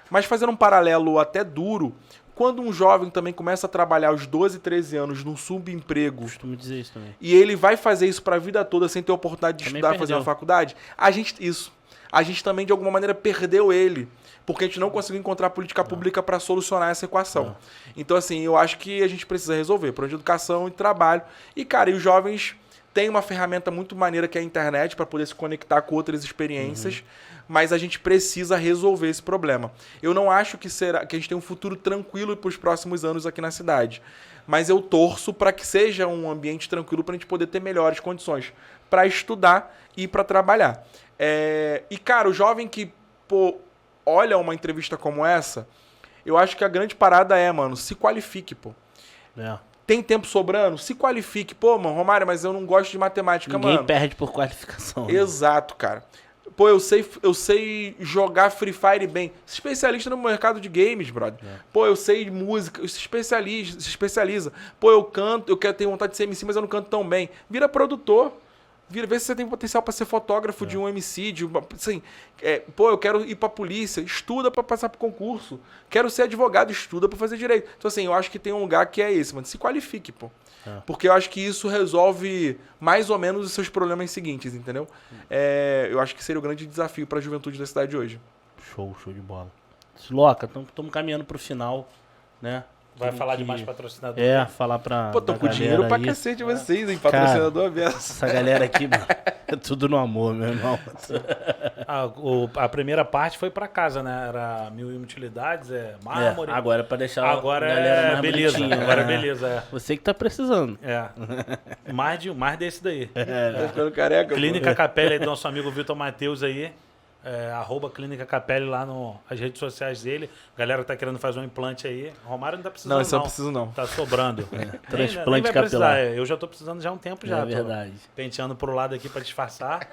Mas fazendo um paralelo até duro, quando um jovem também começa a trabalhar aos 12, 13 anos num subemprego, costumo dizer isso também, e ele vai fazer isso para a vida toda sem ter oportunidade de também estudar, fazer uma faculdade, a gente também de alguma maneira perdeu ele, porque a gente não conseguiu encontrar política pública para solucionar essa equação. Então, assim, eu acho que a gente precisa resolver, plano de educação e trabalho. E, cara, e os jovens têm uma ferramenta muito maneira que é a internet para poder se conectar com outras experiências, mas a gente precisa resolver esse problema. Eu não acho que a gente tem um futuro tranquilo para os próximos anos aqui na cidade, mas eu torço para que seja um ambiente tranquilo para a gente poder ter melhores condições para estudar e para trabalhar. E, cara, o jovem que olha uma entrevista como essa, eu acho que a grande parada mano, se qualifique, Tem tempo sobrando? Se qualifique. Mano, Romário, mas eu não gosto de matemática, Ninguém mano. perde por qualificação. Exato, cara. Eu sei jogar Free Fire bem. Se especialista no mercado de games, brother. Eu sei música. Se especializa. Eu canto, eu tenho vontade de ser MC, mas eu não canto tão bem. Vira produtor. Vê se você tem potencial para ser fotógrafo de um MC, assim, eu quero ir para a polícia, estuda para passar para concurso. Quero ser advogado, estuda para fazer direito. Então, assim, eu acho que tem um lugar que é esse, mano. Se qualifique, Porque eu acho que isso resolve mais ou menos os seus problemas seguintes, entendeu? Eu acho que seria o grande desafio para a juventude da cidade hoje. Show de bola. Loca, estamos caminhando para o final, né? Vai falar de mais patrocinador. Falar pra. Tô com dinheiro pra cacete de vocês, hein? Patrocinador aberto. Essa galera aqui, mano, é tudo no amor, meu irmão. A primeira parte foi pra casa, né? Era 1001 utilidades, mármore. Agora é pra deixar a galera mais beleza. bonitinho. Agora beleza, Você que tá precisando. Mais desse daí. Tá ficando careca. Clínica Capelli aí do nosso amigo Vitor Matheus aí. @Clínica Capelli lá nas redes sociais dele. Galera tá querendo fazer um implante aí. Romário não tá precisando, não. Isso não preciso, não. Tá sobrando. Transplante capilar. Eu já tô precisando já há um tempo já. É verdade. Penteando pro lado aqui pra disfarçar.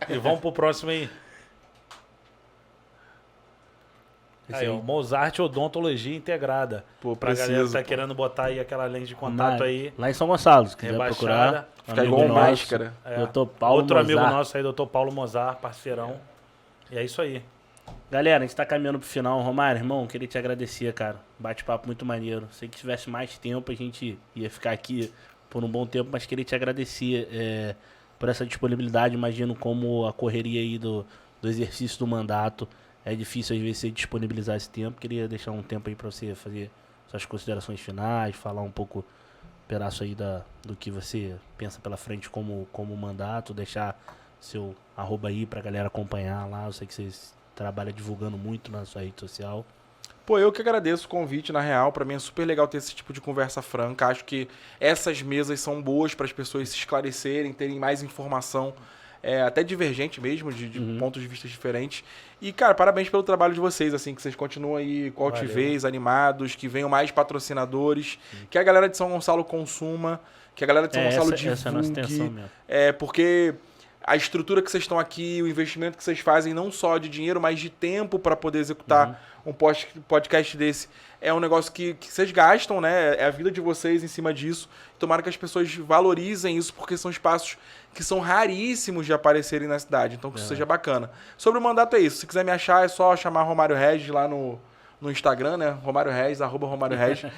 E vamos pro próximo aí. Aí, ó, Mozart Odontologia Integrada. Pra galera que tá querendo botar aí aquela lente de contato aí. Lá em São Gonçalo, se quiser procurar. Fica igual máscara. Dr. Paulo Outro Mozart. amigo nosso aí, Dr. Paulo Mozart, parceirão. E é isso aí. Galera, a gente tá caminhando pro final. Romário, irmão, queria te agradecer, cara. Bate-papo muito maneiro. Sei que tivesse mais tempo, a gente ia ficar aqui por um bom tempo, mas queria te agradecer por essa disponibilidade. Imagino como a correria aí do exercício do mandato. É difícil, às vezes, você disponibilizar esse tempo. Queria deixar um tempo aí pra você fazer suas considerações finais, falar um pouco, pedaço aí do que você pensa pela frente como mandato, deixar seu @ aí pra galera acompanhar lá. Eu sei que vocês trabalham divulgando muito na sua rede social. Pô, eu que agradeço o convite, na real. Pra mim é super legal ter esse tipo de conversa franca. Acho que essas mesas são boas para as pessoas se esclarecerem, terem mais informação, até divergente mesmo, de pontos de vista diferentes. E, cara, parabéns pelo trabalho de vocês, assim, que vocês continuam aí com altivez, animados, que venham mais patrocinadores, que a galera de São Gonçalo consuma, que a galera de São Gonçalo divulgue. Essa é a nossa intenção mesmo. Porque a estrutura que vocês estão aqui, o investimento que vocês fazem, não só de dinheiro, mas de tempo para poder executar um podcast desse, é um negócio que vocês gastam, né? É a vida de vocês em cima disso. Tomara que as pessoas valorizem isso, porque são espaços que são raríssimos de aparecerem na cidade. Então, que isso seja bacana. Sobre o mandato é isso. Se quiser me achar, é só chamar Romário Regis lá no Instagram, né? Romário Regis, @RomárioRegis.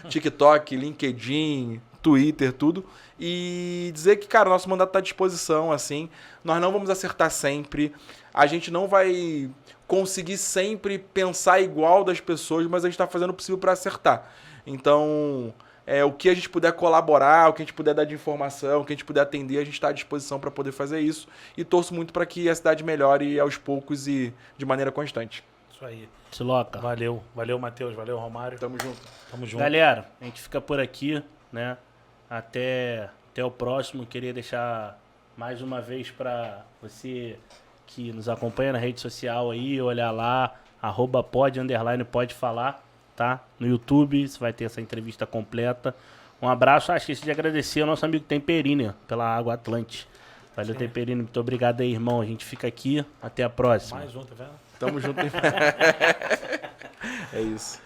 TikTok, LinkedIn, Twitter, tudo. E dizer que, cara, nosso mandato está à disposição, assim. Nós não vamos acertar sempre. A gente não vai conseguir sempre pensar igual das pessoas, mas a gente está fazendo o possível para acertar. Então, o que a gente puder colaborar, o que a gente puder dar de informação, o que a gente puder atender, a gente está à disposição para poder fazer isso. E torço muito para que a cidade melhore aos poucos e de maneira constante. Isso aí. Siloca. Valeu, Matheus, valeu, Romário. Tamo junto. Tamo junto. Galera, a gente fica por aqui, né? Até o próximo. Queria deixar mais uma vez para você que nos acompanha na rede social aí, olhar lá, @pod_pode falar, tá? No YouTube, você vai ter essa entrevista completa. Um abraço. Esqueci de agradecer ao nosso amigo Temperini pela Água Atlântica. Valeu, Temperini. Muito obrigado aí, irmão. A gente fica aqui. Até a próxima. Mais um, tá vendo? Tamo junto. É isso.